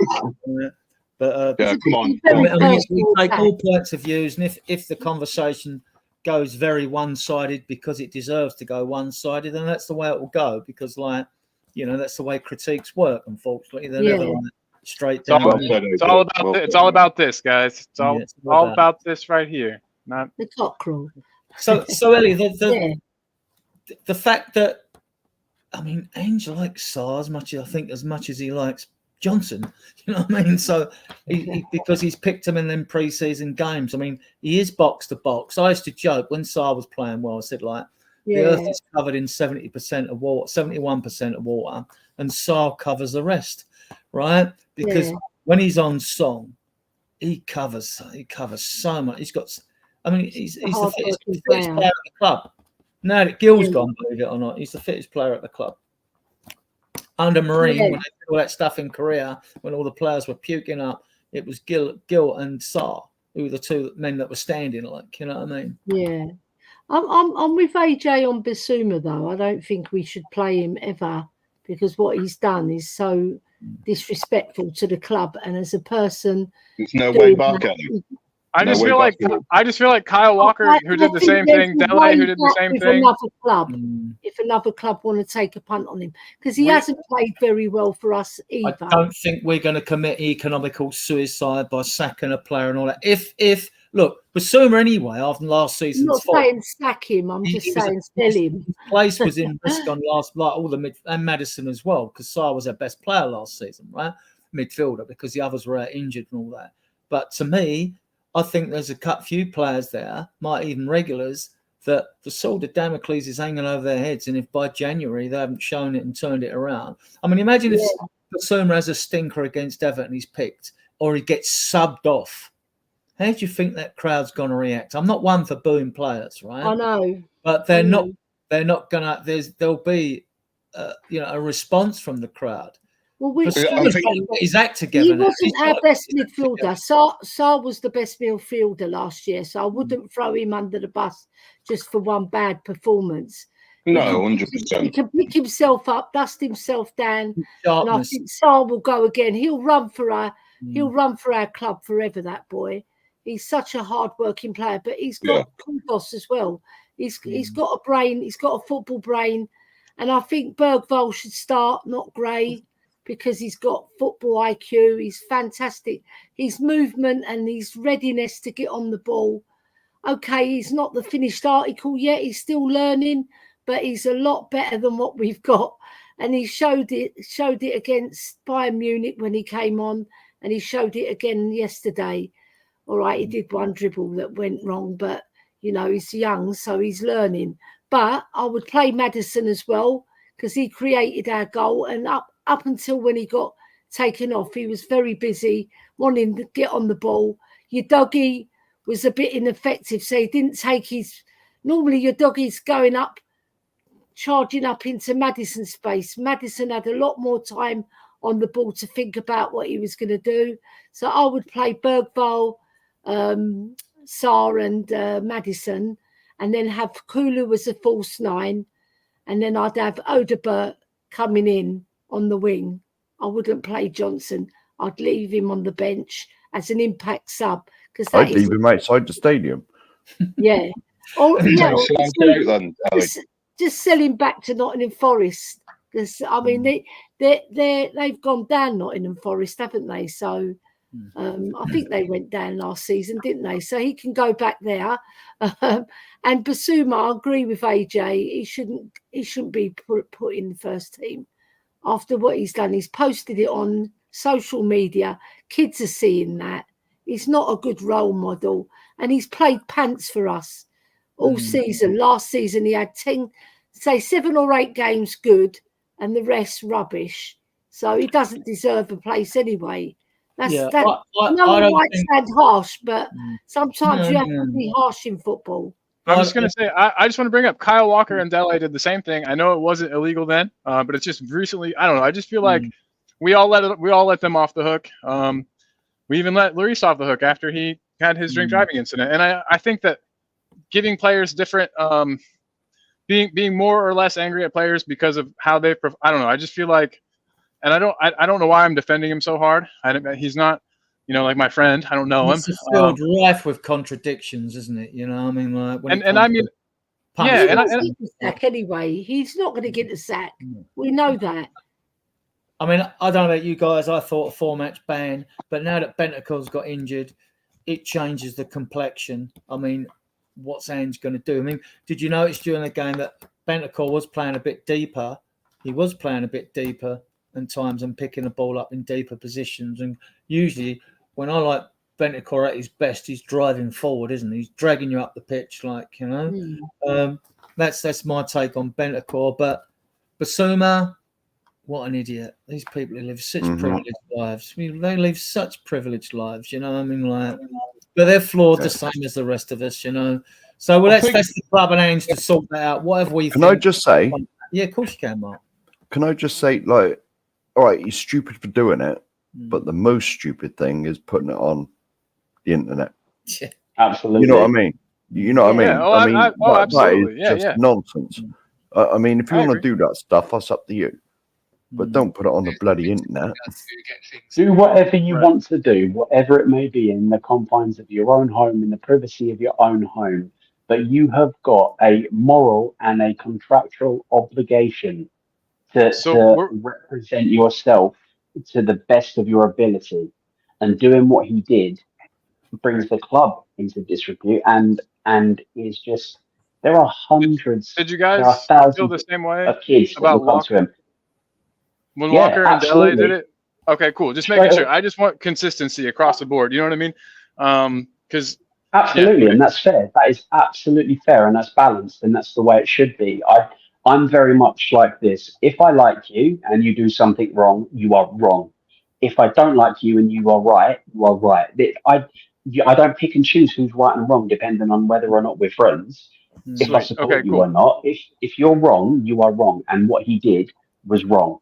But come on. We take all points of views, and if the conversation goes very one-sided because it deserves to go one-sided, then that's the way it will go. Because, that's the way critiques work. Unfortunately, they're never straight down. It's all about this, guys. It's all about this right here, not the cockerel. So Ellie, the fact that Angel likes Sarr as much as he likes Johnson, you know what I mean? So because he's picked him in them pre-season games. He is box to box. I used to joke when Sarr was playing well. I said the earth is covered in 70% of water, 71% of water, and Sarr covers the rest, right? Because when he's on song, he covers so much. He's got. He's the fittest player at the club. Now that Gil's gone, believe it or not, he's the fittest player at the club. Under Marine, when they did all that stuff in Korea, when all the players were puking up, it was Gil and Sarr who were the two men that were standing. You know what I mean? Yeah, I'm with AJ on Basuma though. I don't think we should play him ever because what he's done is so disrespectful to the club and as a person. There's no way back at him. I just feel like Kyle Walker, who did the same thing, Dele, who did the same thing. If another club want to take a punt on him, because he hasn't played very well for us either. I don't think we're going to commit economical suicide by sacking a player and all that. If look, Basuma anyway after last season's I'm not saying sack him. I'm just saying sell him. His place was in risk on all the and Maddison as well, because Sarr was our best player last season, right? Midfielder, because the others were injured and all that. But to me, I think there's a few players there, might even regulars, that the sword of Damocles is hanging over their heads. And if by January they haven't shown it and turned it around, imagine if Basuma has a stinker against Everton, he's picked, or he gets subbed off. how do you think that crowd's going to react? I'm not one for booing players, right? I know, but they're not. They're not gonna. There'll be, a response from the crowd. Well, we his act together. He wasn't our best midfielder. Sarr was the best midfielder last year, so I wouldn't throw him under the bus just for one bad performance. No, 100%. He can pick himself up, dust himself down, and I think Sarr will go again. He'll run for our club forever. That boy, he's such a hard-working player, but he's got kudos as well. He's got a brain. He's got a football brain, and I think Bergvall should start, not Gray, because he's got football IQ. He's fantastic. His movement and his readiness to get on the ball. Okay, he's not the finished article yet. He's still learning, but he's a lot better than what we've got. And he showed it against Bayern Munich when he came on, and he showed it again yesterday. All right, he did one dribble that went wrong, but he's young, so he's learning. But I would play Maddison as well, because he created our goal, and up until when he got taken off, he was very busy, wanting to get on the ball. Your doggy was a bit ineffective, so he didn't take his... Normally your doggy's going up, charging up into Maddison's space. Maddison had a lot more time on the ball to think about what he was going to do. So I would play Bergvall, Sarr and Maddison, and then have Kulu as a false 9, and then I'd have Odebert coming in on the wing. I wouldn't play Johnson. I'd leave him on the bench as an impact sub. I'd leave him outside the stadium. Yeah. Or just sell him back to Nottingham Forest, because I mean they've gone down Nottingham Forest, haven't they? So I think they went down last season, didn't they? So he can go back there. And Basuma, I agree with AJ. He shouldn't be put in the first team after what he's done. He's posted it on social media. Kids are seeing that. He's not a good role model, and he's played pants for us all season. Last season he had 7 or 8 games good, and the rest rubbish. So he doesn't deserve a place anyway. No one might sound harsh, but sometimes you have to be harsh in football. I'm just going to say, I just want to bring up Kyle Walker and Dele did the same thing. I know it wasn't illegal then, but it's just recently. I don't know. I just feel like we all let them off the hook. We even let Lloris off the hook after he had his drink driving incident. And I think that giving players different, being more or less angry at players because of how they, I don't know. I just feel like, and I don't know why I'm defending him so hard. He's not, like my friend. I don't know him. It's a field rife with contradictions, isn't it? I mean, like, sack anyway. He's not going to get a sack. We know that. I mean, I don't know about you guys. I thought a 4-match ban, but now that Bentancur's got injured, it changes the complexion. I mean, what's Ange going to do? I mean, did you notice during the game that Bentancur was playing a bit deeper? He was playing a bit deeper in times and picking the ball up in deeper positions. And usually, when I like Bentancur at his best, he's driving forward, isn't he? He's dragging you up the pitch, That's my take on Bentancur. But Basuma, what an idiot. These people who live such privileged lives. I mean, they live such privileged lives, but they're flawed the same as the rest of us, So let's the club and Ange to sort that out. Whatever we Can I just say? Yeah, of course you can, Mark. Can I just say, all right, he's stupid for doing it, but the most stupid thing is putting it on the internet. Yeah. Absolutely. You know what I mean? Absolutely. That is just nonsense. I mean, if you want to do that stuff, that's up to you. But don't put it on the bloody internet. Do whatever you want to do, whatever it may be, in the confines of your own home, in the privacy of your own home. But you have got a moral and a contractual obligation to represent yourself to the best of your ability. And doing what he did brings the club into disrepute and is just... There are hundreds... Did you guys feel the same way of kids about Walker? When Walker and Dele did it? Okay, cool. Just making sure. I just want consistency across the board. You know what I mean? Because absolutely, and that's fair. That is absolutely fair, and that's balanced, and that's the way it should be. I'm very much like this. If I like you and you do something wrong, you are wrong. If I don't like you and you are right, you are right. I don't pick and choose who's right and wrong depending on whether or not we're friends. If I Sweet. support Okay, you cool. or not. If you're wrong, you are wrong, and what he did was wrong,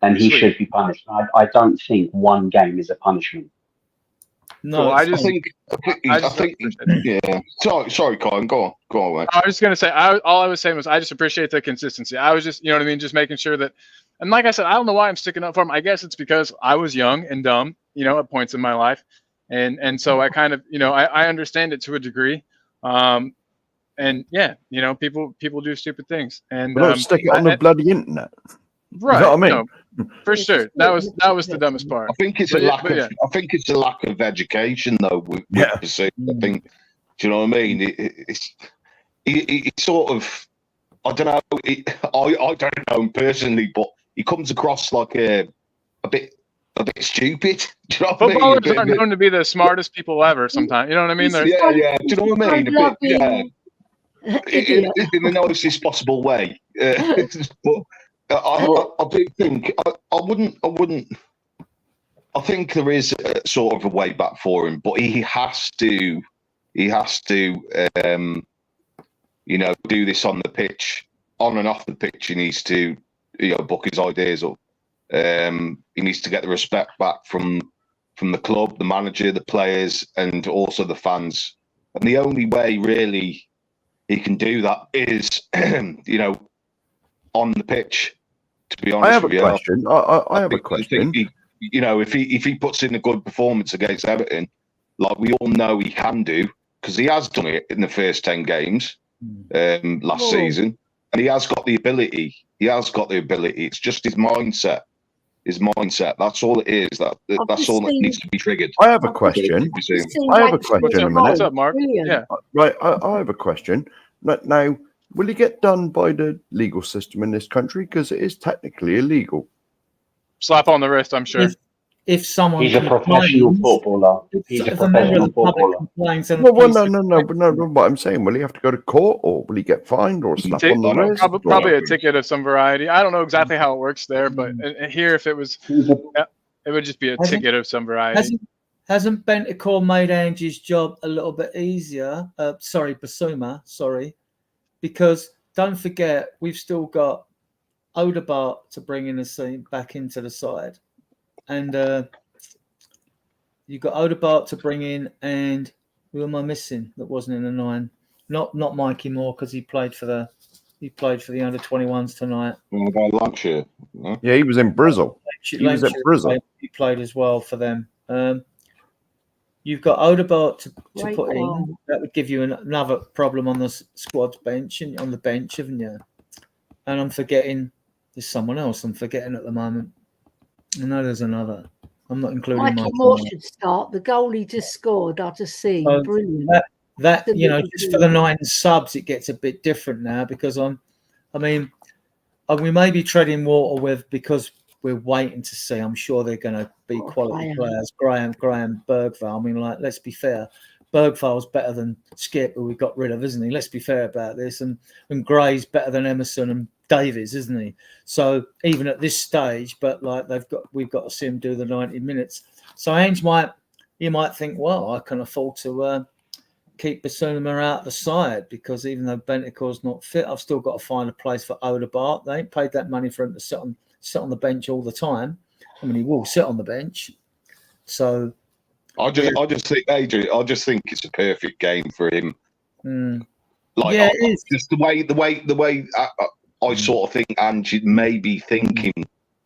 and he Sweet. should be punished. I don't think one game is a punishment. No, Cool. it's I think, yeah. Sorry, Colin. Go on, mate. I was just gonna say, all I was saying was I just appreciate the consistency. I was just, you know what I mean, just making sure that, and like I said, I don't know why I'm sticking up for him. I guess it's because I was young and dumb, you know, at points in my life, and so I kind of, you know, I understand it to a degree, and yeah, you know, people do stupid things, and Don't stick it on the bloody internet. Right? You know what I mean? No, for sure. That was the dumbest part. I think it's But a yeah, lack but of. yeah. I think it's a lack of education, though. With Pursuit. I think. Do you know what I mean? It's sort of. I don't know. I don't know him personally, but he comes across like a bit stupid. Do you know what I mean? Footballers are known to be the smartest people ever. Sometimes, you know what I mean? Yeah. Do you know what I mean? A bit, yeah. Idiot. In the nicest possible way. But I do think I wouldn't. I think there is a sort of a way back for him, but he has to. You know, do this on the pitch, on and off the pitch. He needs to, you know, book his ideas up. He needs to get the respect back from the club, the manager, the players, and also the fans. And the only way, really, he can do that is, you know, on the pitch. To be honest, I have a question. I have a question. You know, if he puts in a good performance against Everton, like we all know he can do, because he has done it in the first 10 games last season, and he has got the ability. It's just his mindset. That's all it is. That's all that needs to be triggered. I have a question. I have a question. What's up, Mark? Yeah. Right. I have a question. Now, will he get done by the legal system in this country? Because it is technically illegal. Slap on the wrist, I'm sure. If someone He's a professional footballer. He's a professional footballer. No. But I'm saying, will he have to go to court, or will he get fined, or slap on the wrist? Probably a ticket of some variety. I don't know exactly how it works there, but here, if it was, it would just be a ticket of some variety. Hasn't Bentancur made Angie's job a little bit easier? Basuma, because don't forget, we've still got Odegaard to bring in the scene back into the side. And you've got Odegaard to bring in, and who am I missing that wasn't in the 9? Not Mikey Moore, because he played for the under 21s tonight. Lancashire. Yeah, he was in Brazil. He played as well for them. You've got Odegaard to put in. That would give you another problem on the squad bench and on the bench, haven't you? And I'm forgetting. There's someone else I'm forgetting at the moment. I know there's another. I'm not including Mikey Moore should start. The goal he just scored, I just see. Brilliant. That you know, just for the 9 subs, it gets a bit different now because we may be treading water with because we're waiting to see. I'm sure they're going to be quality players. Graham, Bergvall. Let's be fair. Bergvall's better than Skip, who we got rid of, isn't he? Let's be fair about this. And Gray's better than Emerson and Davies, isn't he? So even at this stage, but we've got to see him do the 90 minutes. So Ange might think, well, I can afford to keep Basuma out the side because even though Bentancur's not fit, I've still got to find a place for Odegaard. They ain't paid that money for him to sit on the bench all the time. I mean, he will sit on the bench. So I just think, Adrian, it's a perfect game for him. It is. Just the way I sort of think Ange may be thinking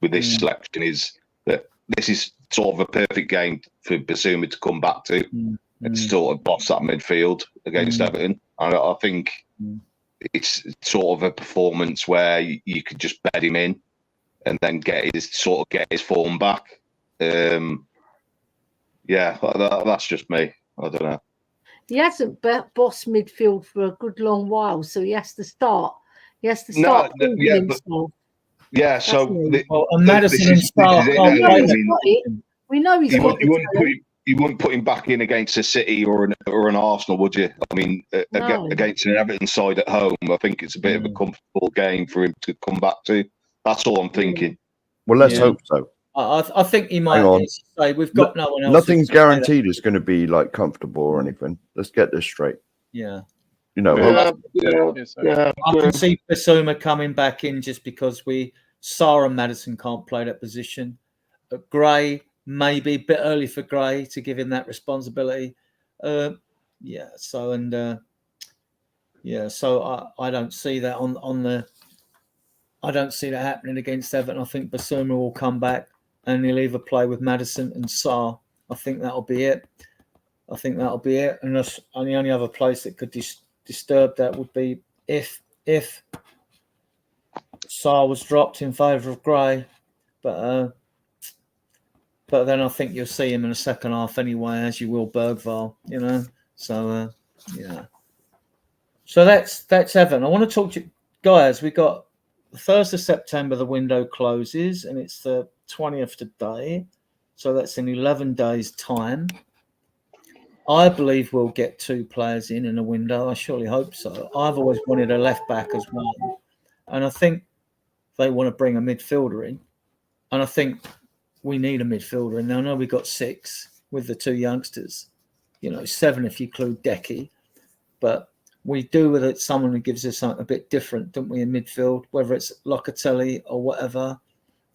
with this selection is that this is sort of a perfect game for Basuma to come back to and sort of boss that midfield against Everton. And I think it's sort of a performance where you could just bed him in and then get his form back. That's just me. I don't know. He hasn't bossed midfield for a good long while, so he has to start. He has to start proving himself. Yeah, so Madison and Stark. We know he's got you wouldn't put him back in against a City or an Arsenal, would you? I mean, against an Everton side at home, I think it's a bit of a comfortable game for him to come back to. That's all I'm thinking. Well, let's hope so. I think he might say we've got no one else. Nothing's guaranteed it's going to be like comfortable or anything. Let's get this straight. Yeah. You know, I can see Basuma coming back in just because Sarr and Maddison can't play that position. But Gray, maybe a bit early for Gray to give him that responsibility. So I don't see that on the. I don't see that happening against Everton. I think Basuma will come back and he'll either play with Maddison and Sarr. I think that'll be it. And the only other place that could disturb that would be if Sarr was dropped in favour of Gray, but then I think you'll see him in the second half anyway, as you will Bergvall, you know. So So that's Everton. I want to talk to you guys. We got the 1st of September. The window closes, and it's the 20th today. So that's in 11 days' time. I believe we'll get 2 players in a window. I surely hope so. I've always wanted a left back as well. And I think they want to bring a midfielder in. And I think we need a midfielder. And I know we've got 6 with the 2 youngsters. 7 if you include Decky. But we do with it someone who gives us something a bit different, don't we, in midfield, whether it's Locatelli or whatever,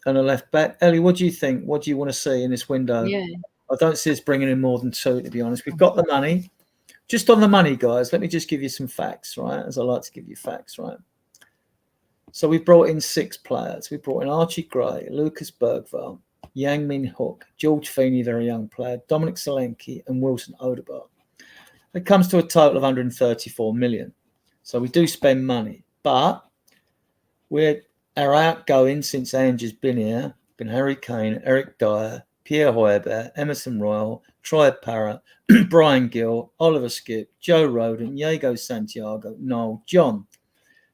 and a left back. Ellie, what do you think? What do you want to see in this window? Yeah. I don't see us bringing in more than 2, to be honest. We've got the money. Just on the money, guys, let me just give you some facts, right? As I like to give you facts, right? So we brought in 6 players. We brought in Archie Gray, Lucas Bergvall, Yang Min Hook, George Feeney, very young player, Dominic Solanke, and Wilson Odegaard. It comes to a total of 134 million. So we do spend money, but our outgoing since Ange has been here, been Harry Kane, Eric Dyer, Pierre Højbjerg, Emerson Royal, Troy Parrott, Brian Gill, Oliver Skipp, Joe Rodon, Diego Santiago, Noel John.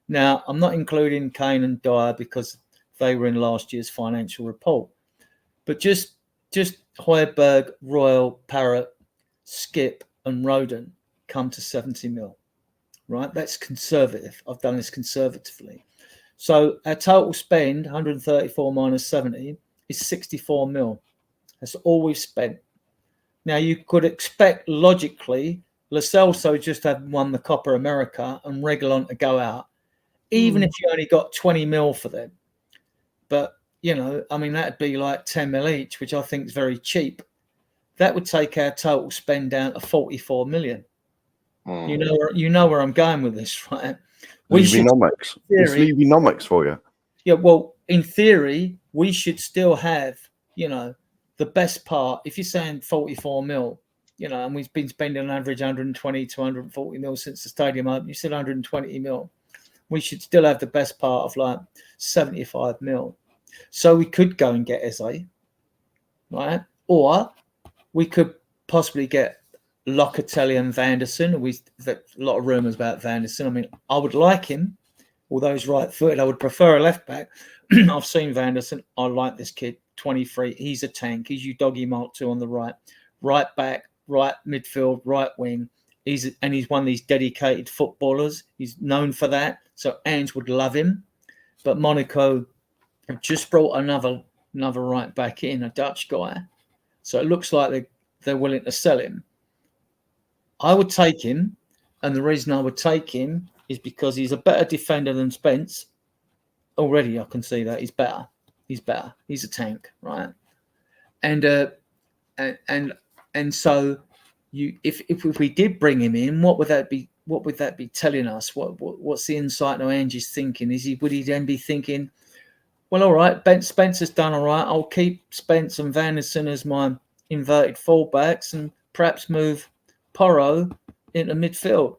Now, I'm not including Kane and Dyer because they were in last year's financial report. But just Højbjerg, Royal, Parrott, Skipp, and Rodon come to 70 mil, right? That's conservative. I've done this conservatively. So our total spend, 134 minus 70, is 64 mil. That's all we've spent. Now, you could expect logically Lo Celso just have won the Copa America and Reguilon to go out, even if you only got 20 mil for them. But, that'd be like 10 mil each, which I think is very cheap. That would take our total spend down to 44 million. You know where I'm going with this, right? Leaving-nomics. It's leaving-nomics for you. Yeah, well, in theory, we should still have, the best part. If you're saying 44 mil, and we've been spending an average 120 to 140 mil since the stadium opened, you said 120 mil. We should still have the best part of like 75 mil. So we could go and get Eze, right? Or we could possibly get Locatelli and Vanderson. There's a lot of rumours about Vanderson. I mean, I would like him, although he's right-footed. I would prefer a left-back. I've seen Vanderson. I like this kid, 23. He's a tank. He's your doggy mark 2 on the right. Right back, right midfield, right wing. He's one of these dedicated footballers. He's known for that. So Ange would love him. But Monaco have just brought another right back in, a Dutch guy. So it looks like they're willing to sell him. I would take him, and the reason I would take him is because he's a better defender than Spence. Already, I can see that he's better. He's a tank, right? And so if we did bring him in, what would that be? What would that be telling us? What's the insight of Ange's thinking? Would he then be thinking, well, all right, Spencer's done all right. I'll keep Spence and Vanderson as my inverted fullbacks and perhaps move Porro into midfield.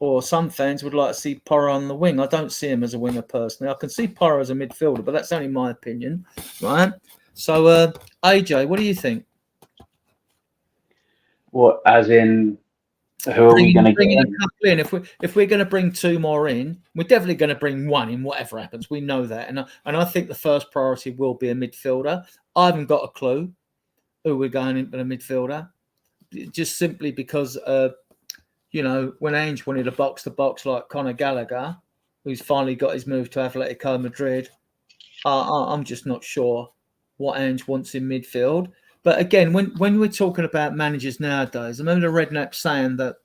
Or some fans would like to see Porro on the wing. I don't see him as a winger personally. I can see Porro as a midfielder, but that's only my opinion, right? So, AJ, what do you think? What, as in, who are we going to get in? If we're going to bring 2 more in, we're definitely going to bring 1 in, whatever happens. We know that, and I think the first priority will be a midfielder. I haven't got a clue who we're going into the midfielder, just simply because, when Ange wanted a box-to-box like Conor Gallagher, who's finally got his move to Atletico Madrid, I'm just not sure what Ange wants in midfield. But again, when we're talking about managers nowadays, I remember the Redknapp saying that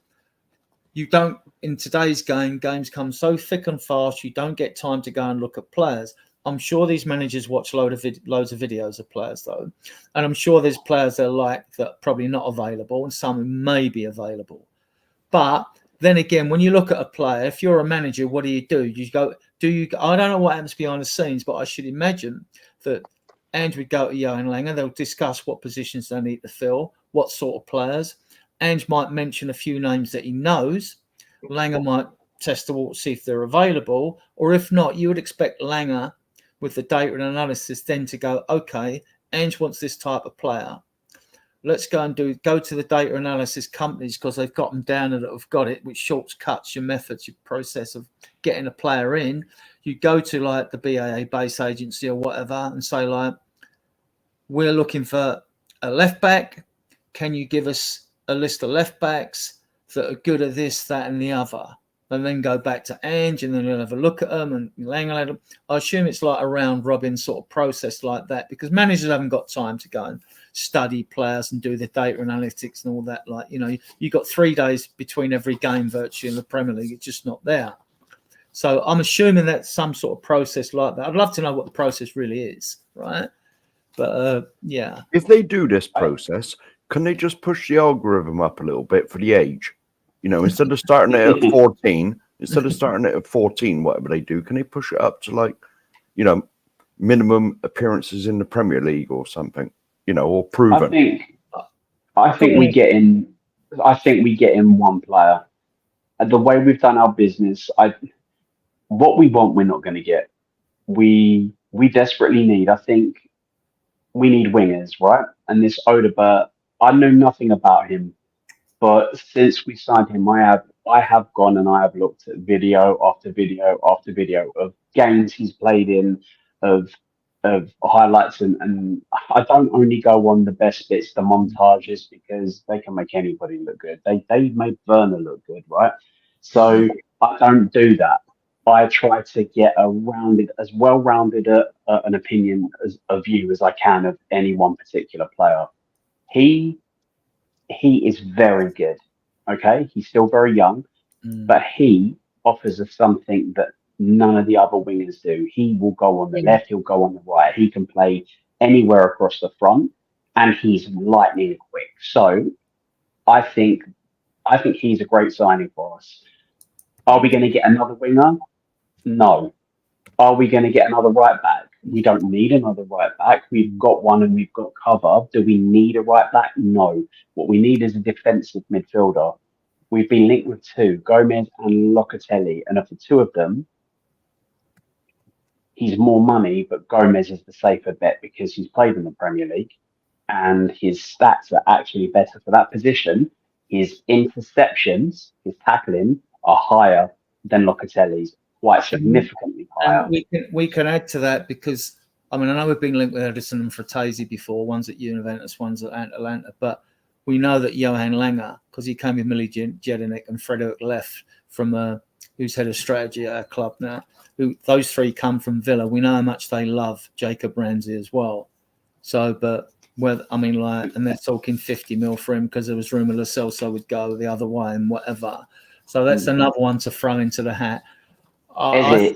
you don't, in today's games come so thick and fast, you don't get time to go and look at players. I'm sure these managers watch loads of videos of players, though. And I'm sure there's players that are probably not available and some may be available. But then again, when you look at a player, if you're a manager, what do? You go, I don't know what happens behind the scenes, but I should imagine that Ange would go to Johan Langer. They'll discuss what positions they need to fill, what sort of players. Ange might mention a few names that he knows. Langer might test the water, see if they're available. Or if not, you would expect Langer, with the data and analysis, then to go, okay, Ange wants this type of player. Let's go to the data analysis companies because they've got them down and have got it, which shortcuts your methods, your process of getting a player in. You go to like the BAA base agency or whatever and say like, we're looking for a left back. Can you give us a list of left backs that are good at this, that, and the other? And then go back to Ange, and then he'll have a look at them and Langer. I assume it's like a round robin sort of process like that, because managers haven't got time to go and study players and do the data analytics and all that. Like, you know, you've got 3 days between every game virtually in the Premier League. It's just not there. So I'm assuming that's some sort of process like that. I'd love to know what the process really is, right? But yeah. If they do this process, can they just push the algorithm up a little bit for the age? You know, instead of starting it at 14, whatever they do, can they push it up to like, you know, minimum appearances in the Premier League or something, you know, or proven? I think we get in one player. The way we've done our business, what we want, we're not going to get. We desperately need, I think we need wingers, right? And this Odebert, I know nothing about him. But since we signed him, I have gone and I have looked at video after video after video of games he's played in, of highlights, and I don't only go on the best bits, the montages, because they can make anybody look good. They made Werner look good, right? So I don't do that. I try to get as well-rounded an opinion of view as I can of any one particular player. He is very good. Okay, he's still very young, but he offers us something that none of the other wingers do. He will go on the left, he'll go on the right. He can play anywhere across the front, and he's lightning quick. So I think he's a great signing for us. Are we going to get another winger? No. Are we going to get another right back? We don't need another right back. We've got one and we've got cover. Do we need a right back? No. What we need is a defensive midfielder. We've been linked with 2, Gomez and Locatelli. And of the 2 of them, he's more money, but Gomez is the safer bet because he's played in the Premier League and his stats are actually better for that position. His interceptions, his tackling are higher than Locatelli's. Quite significantly higher. And we can add to that because, I mean, I know we've been linked with Edison and Fratesi before, one's at Juventus, one's at Atalanta, but we know that Johan Langer, because he came with Millie Jedinek and Frederick Leff from who's head of strategy at our club now, those 3 come from Villa. We know how much they love Jacob Ramsey as well. So, but whether, I mean, like, and they're talking 50 mil for him because there was rumour Lo Celso would go the other way and whatever. So that's another one to throw into the hat. Eze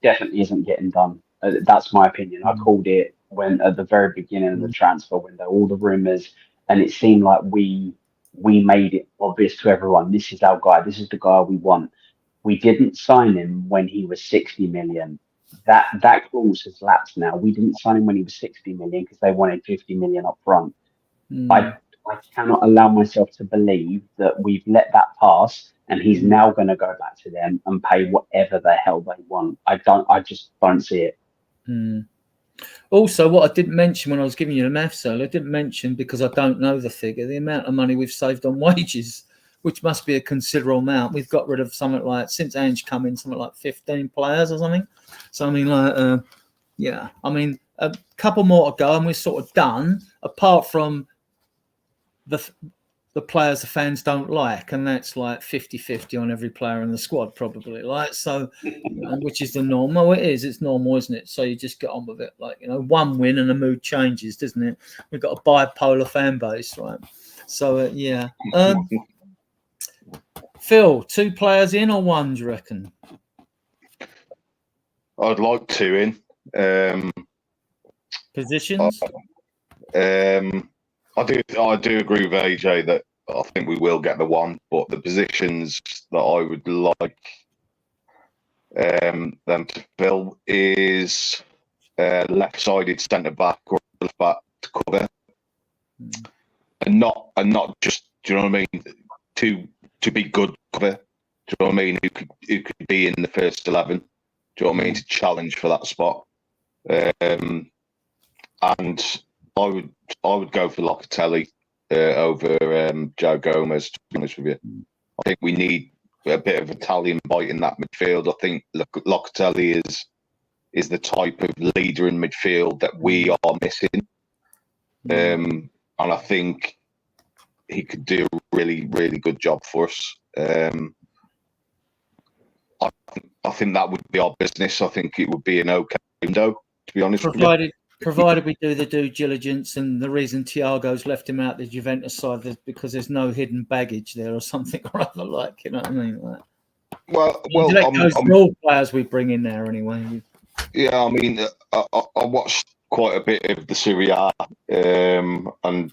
definitely isn't getting done. That's my opinion. I called it when at the very beginning of the transfer window, all the rumours, and it seemed like we made it obvious to everyone. This is our guy. This is the guy we want. We didn't sign him when he was 60 million. That clause has lapsed now. We didn't sign him when he was 60 million because they wanted 50 million up front. I cannot allow myself to believe that we've let that pass. And he's now going to go back to them and pay whatever the hell they want. I just don't see it. Also, what I didn't mention when I was giving you the maths, I didn't mention, because I don't know the figure, the amount of money we've saved on wages, which must be a considerable amount. We've got rid of something like, since Ange come in, something like 15 players or something. So, I mean, like, yeah, I mean, a couple more to go and we're sort of done, apart from the players the fans don't like, and that's like 50-50 on every player in the squad, probably. Like, so, which is the norm. Oh, it is. It's normal, isn't it? So you just get on with it. Like, one win and the mood changes, doesn't it? We've got a bipolar fan base, right? So, yeah. Phil, 2 players in or 1, do you reckon? I'd like 2 in. Positions? I do agree with AJ that I think we will get the 1, but the positions that I would like them to fill is left-sided centre back or left back to cover, and not just, do you know what I mean? To be good cover. Do you know what I mean? Who could be in the first 11? Do you know what I mean? To challenge for that spot. And I would go for Locatelli over Joe Gomez, to be honest with you. I think we need a bit of Italian bite in that midfield. I think Locatelli is the type of leader in midfield that we are missing. And I think he could do a really, really good job for us. I think that would be our business. I think it would be an okay window, to be honest with you. Provided we do the due diligence, and the reason Thiago's left him out the Juventus side is because there's no hidden baggage there or something or other, like, you know what I mean? Like, well, that goes for all players we bring in there anyway. Yeah, I mean, I watched quite a bit of the Serie A, and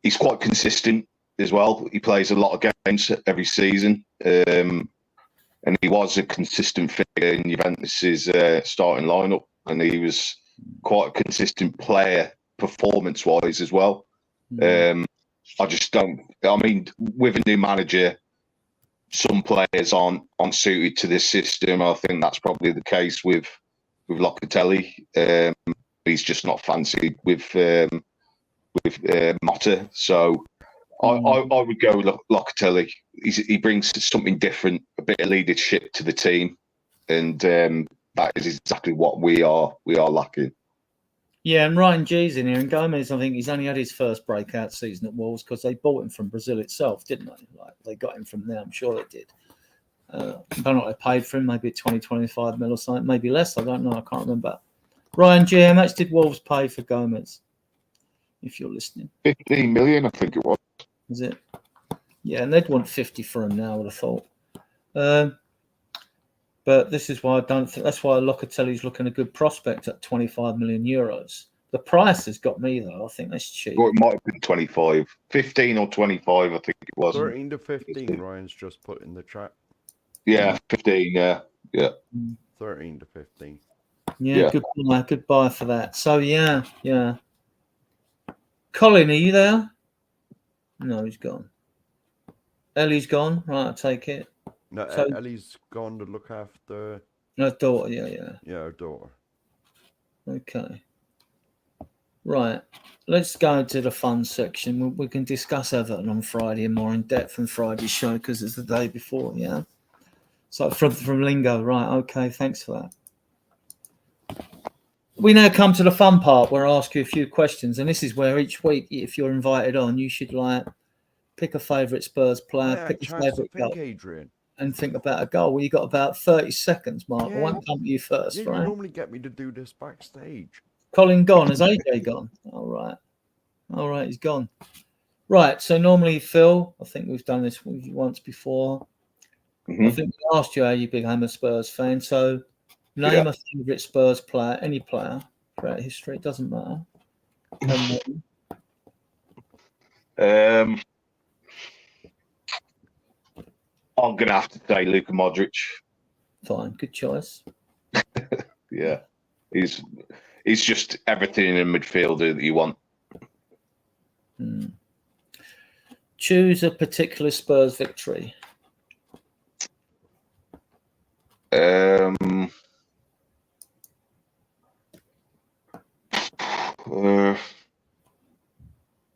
he's quite consistent as well. He plays a lot of games every season, and he was a consistent figure in Juventus's starting lineup. And he was quite a consistent player performance-wise as well. I just don't. I mean, with a new manager, some players aren't suited to this system. I think that's probably the case with Locatelli. He's just not fancied with Motta. So I would go with Locatelli. He brings something different, a bit of leadership to the team, and that is exactly what we are lacking. Yeah, and Ryan G's in here, and Gomez, I think he's only had his first breakout season at Wolves because they bought him from Brazil itself, didn't they? Like, they got him from there, I'm sure they did. I don't know what they paid for him, maybe 20-25 mil or something, maybe less, I don't know, I can't remember. Ryan G, how much did Wolves pay for Gomez, if you're listening? 15 million, I think it was. Is it? Yeah, and they'd want 50 for him now, I would have thought. But this is why I don't think. That's why Locatelli's looking a good prospect at 25 million euros. The price has got me though. I think that's cheap. Well, it might have been 25, 15 or 25. I think it was 13 to 15. Ryan's just put in the chat. Yeah, 15. Yeah. 13 to 15. Yeah. Good buy for that. So yeah. Colin, are you there? No, he's gone. Ellie's gone. Right, I take it. No, so, Ellie's gone to look after her daughter. Yeah, her daughter. Okay. Right. Let's go to the fun section. We can discuss Everton on Friday more in depth on Friday's show because it's the day before. Yeah. So from Lingo, right? Okay. Thanks for that. We now come to the fun part where I ask you a few questions, and this is where each week, if you're invited on, you should pick a favourite Spurs player, pick a favourite goal. Adrian. And think about a goal. Well, you got about 30 seconds, Mark. Yeah. I won't come to you first, right? You normally get me to do this backstage. Colin gone. Has AJ gone? All right, he's gone. Right, so normally, Phil, I think we've done this with you once before. I think we asked you how you became a Spurs fan. So name a favourite Spurs player, any player throughout history. It doesn't matter. I'm going to have to say Luka Modric. Fine, good choice. Yeah, he's just everything in a midfielder that you want. Choose a particular Spurs victory. Well,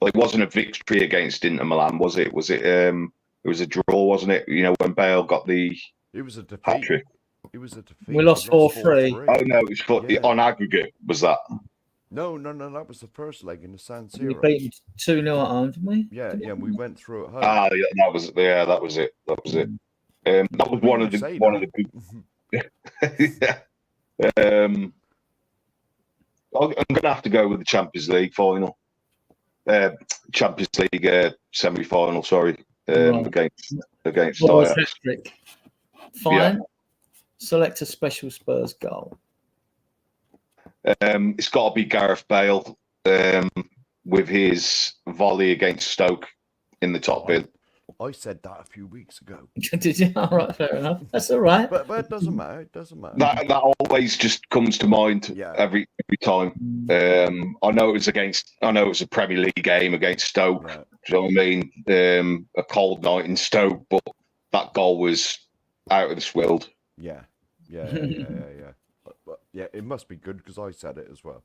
it wasn't a victory against Inter Milan, was it? It was a draw, wasn't it? You know, when Bale got the hat trick. It was a defeat. We lost 4-3. Oh no, it was on aggregate. Was that? No, that was the first leg in the San We Siro. beat 2-0 at home, didn't we? Yeah, we went through at home. Yeah, that was it. That was it. That was one of the good. Yeah. I'm going to have to go with the Champions League final. Champions League semi-final. Sorry, against Diehards. Fine. Yeah. Select a special Spurs goal. It's got to be Gareth Bale with his volley against Stoke in the top bin. I said that a few weeks ago. Did you? All right, fair enough. That's all right. But it doesn't matter. It doesn't matter. That always just comes to mind every time. I know it was a Premier League game against Stoke. Yeah. Do you know what I mean? A cold night in Stoke, but that goal was out of this world. Yeah. But yeah, it must be good because I said it as well.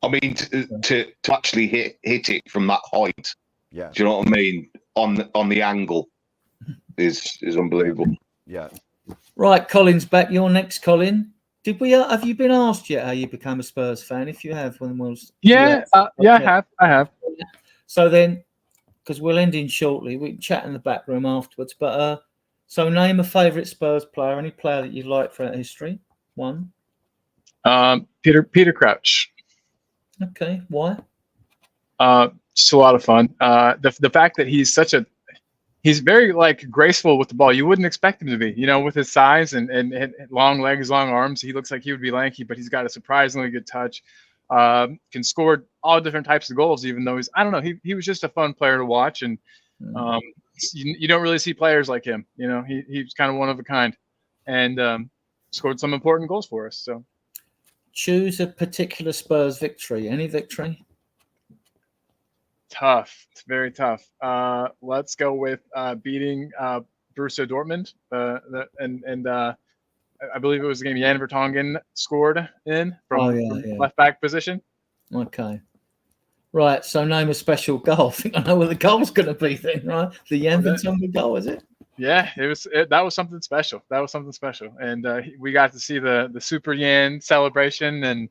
I mean, to actually hit it from that height. Yeah. Do you know what I mean? On the angle is unbelievable. Yeah. Right, Colin's back. You're next, Colin. Did we? Have you been asked yet how you became a Spurs fan? If you have, when was? Yeah, I have. So then, because we'll end in shortly, we can chat in the back room afterwards. But so name a favourite Spurs player. Any player that you like throughout history? One. Peter Crouch. Okay, why? Just a lot of fun. The fact that he's very like graceful with the ball. You wouldn't expect him to be, with his size and long legs, long arms. He looks like he would be lanky, but he's got a surprisingly good touch. Can score all different types of goals, even though he was just a fun player to watch. And you don't really see players like him. He's kind of one of a kind, and scored some important goals for us. So choose a particular Spurs victory. Any victory? Tough. It's very tough. Let's go with beating Borussia Dortmund. I believe it was the game Jan Vertonghen scored in from left back position. Okay. Right. So name a special goal. I think I know where the goal's going to be then, right? The Jan Vertonghen goal, is it? Yeah, that was something special. And we got to see the Super Jan celebration, and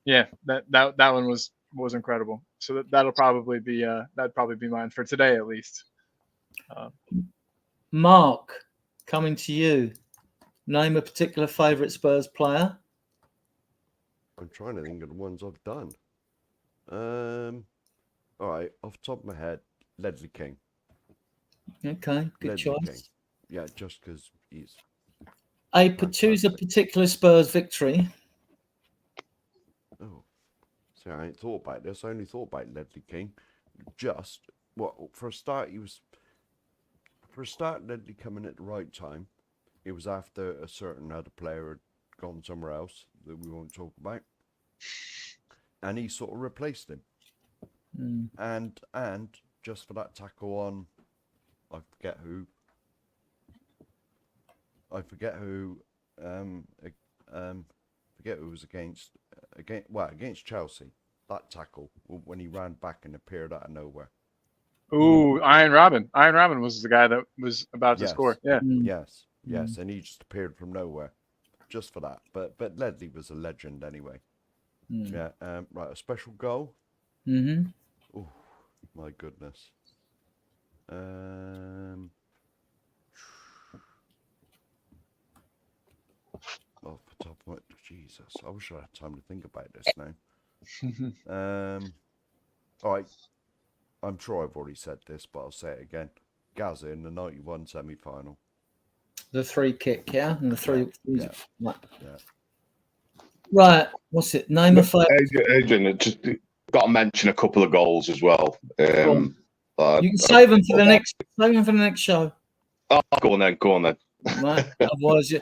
yeah, that one was incredible. So that'd probably be mine for today at least. Mark, coming to you. Name a particular favourite Spurs player. I'm trying to think of the ones I've done. All right, off the top of my head, Ledley King. Okay, good choice. King. Yeah, just because he's. Choose a particular Spurs victory. Oh, see, I ain't thought about this. I only thought about Ledley King. For a start, Ledley coming at the right time. It was after a certain other player had gone somewhere else that we won't talk about, and he sort of replaced him. And just for that tackle on, I forget who it was against Chelsea. That tackle when he ran back and appeared out of nowhere. Ooh, Iron Robin. Iron Robin was the guy that was about to score. Yeah. Yes, and he just appeared from nowhere, just for that. But Ledley was a legend anyway. Yeah. Right, a special goal. Oh my goodness. Off the top of my Jesus, I wish I had time to think about this now. All right. I'm sure I've already said this, but I'll say it again. Gaza in the 91 semi-final. The free kick, yeah? And the three... Yeah. Right. What's it? Name a five. Adrian, just got to mention a couple of goals as well. You can save them for the next show. Oh, go on then. Right. Otherwise,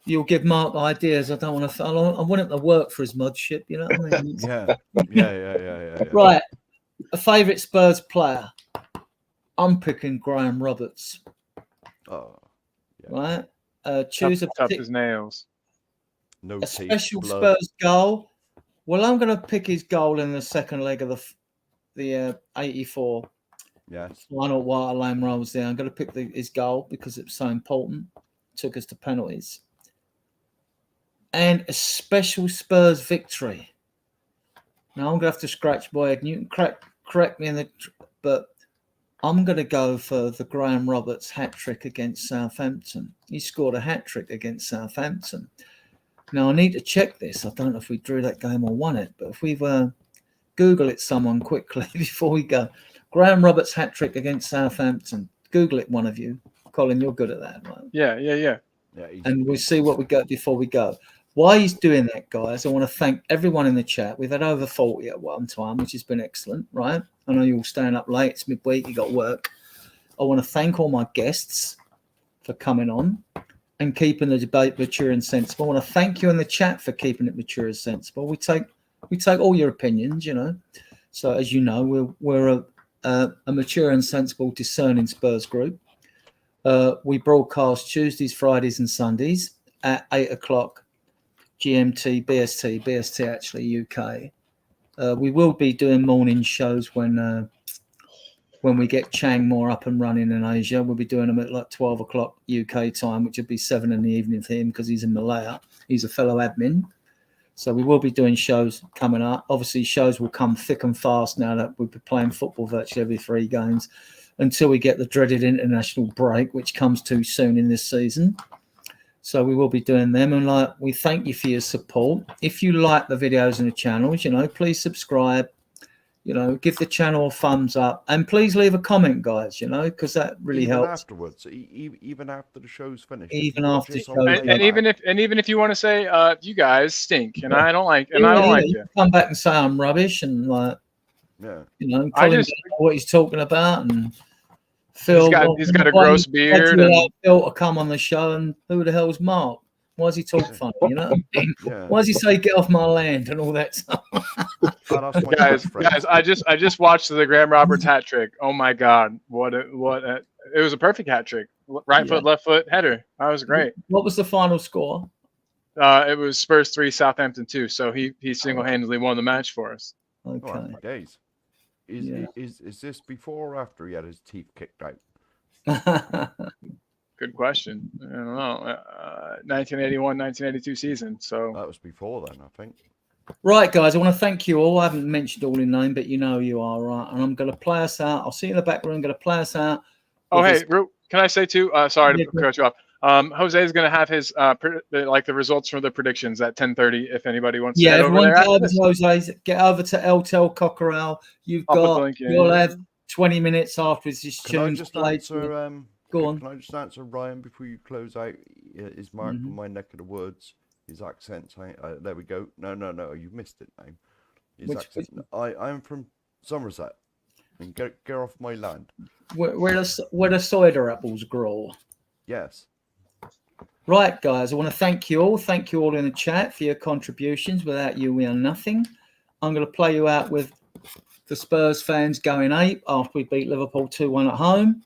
you'll give Mark ideas. I don't want to... I want him to work for his mudship, you know what I mean? Yeah. Right. A favourite Spurs player. I'm picking Graham Roberts. Oh, yeah. Right. Choose tough as nails. No a special Spurs goal. Well, I'm going to pick his goal in the second leg of the 84. Yes. Final White Lane Rolls there. I'm going to pick his goal because it's so important. Took us to penalties. And a special Spurs victory. Now I'm gonna have to scratch my head. And you can correct me but I'm gonna go for the Graham Roberts hat trick against Southampton. He scored a hat trick against Southampton. Now I need to check this. I don't know if we drew that game or won it, but if we've Google it, someone quickly before we go. Graham Roberts hat trick against Southampton. Google it, one of you. Colin, you're good at that, right? Yeah. And we'll see what we got before we go. While he's doing that, guys, I want to thank everyone in the chat. We've had over 40 at one time, which has been excellent, right? I know you're all staying up late. It's midweek. You got work. I want to thank all my guests for coming on and keeping the debate mature and sensible. I want to thank you in the chat for keeping it mature and sensible. We take all your opinions, you know. So as you know, we're a mature and sensible, discerning Spurs group. We broadcast Tuesdays, Fridays, and Sundays at 8 o'clock GMT, BST actually UK. We will be doing morning shows when we get Chang more up and running in Asia. We'll be doing them at like 12 o'clock UK time, which would be 7 in the evening for him because he's in Malaya. He's a fellow admin. So we will be doing shows coming up. Obviously, shows will come thick and fast now that we'll be playing football virtually every 3 games until we get the dreaded international break, which comes too soon in this season. So we will be doing them. And we thank you for your support. If you like the videos and the channels, you know, please subscribe, you know, give the channel a thumbs up, and please leave a comment, guys, you know, because that really helps. Afterwards, even after the show's finished. Even after the show's and even if you want to say you guys stink and I don't like you. Come back and say I'm rubbish and you know, Colin what he's talking about, and Phil he's got a gross beard. Phil to come on the show, and who the hell's Mark? Why does he talk funny? You know, why does he say "get off my land" and all that stuff? guys, I just watched the Graham Roberts hat trick. Oh my God, it was a perfect hat trick. Right foot, left foot, header. That was great. What was the final score? It was Spurs 3, Southampton 2. So he single-handedly won the match for us. Okay. Oh, days. Is this before or after he had his teeth kicked out? Good question. I don't know. 1981, 1982 season. So that was before then, I think. Right, guys. I want to thank you all. I haven't mentioned all your name, but you know you are, right? And I'm going to play us out. I'll see you in the back room. I'm going to play us out. Oh, hey, can I say too? Sorry to cut you off. Jose is going to have his the results from the predictions at 10:30. If anybody wants to head over there. Jose's. Get over to Eltel Cockerel. You'll have 20 minutes after this tune's played. Go on. Can I just answer Ryan before you close out? Is Mark from my neck of the woods? His accent. There we go. No. You missed it now. His accent. I'm from Somerset. And get off my land. Where the cider apples grow. Yes. Right, guys. I want to thank you all. Thank you all in the chat for your contributions. Without you, we are nothing. I'm going to play you out with the Spurs fans going ape after we beat Liverpool 2-1 at home.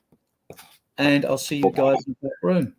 And I'll see you guys in the back room.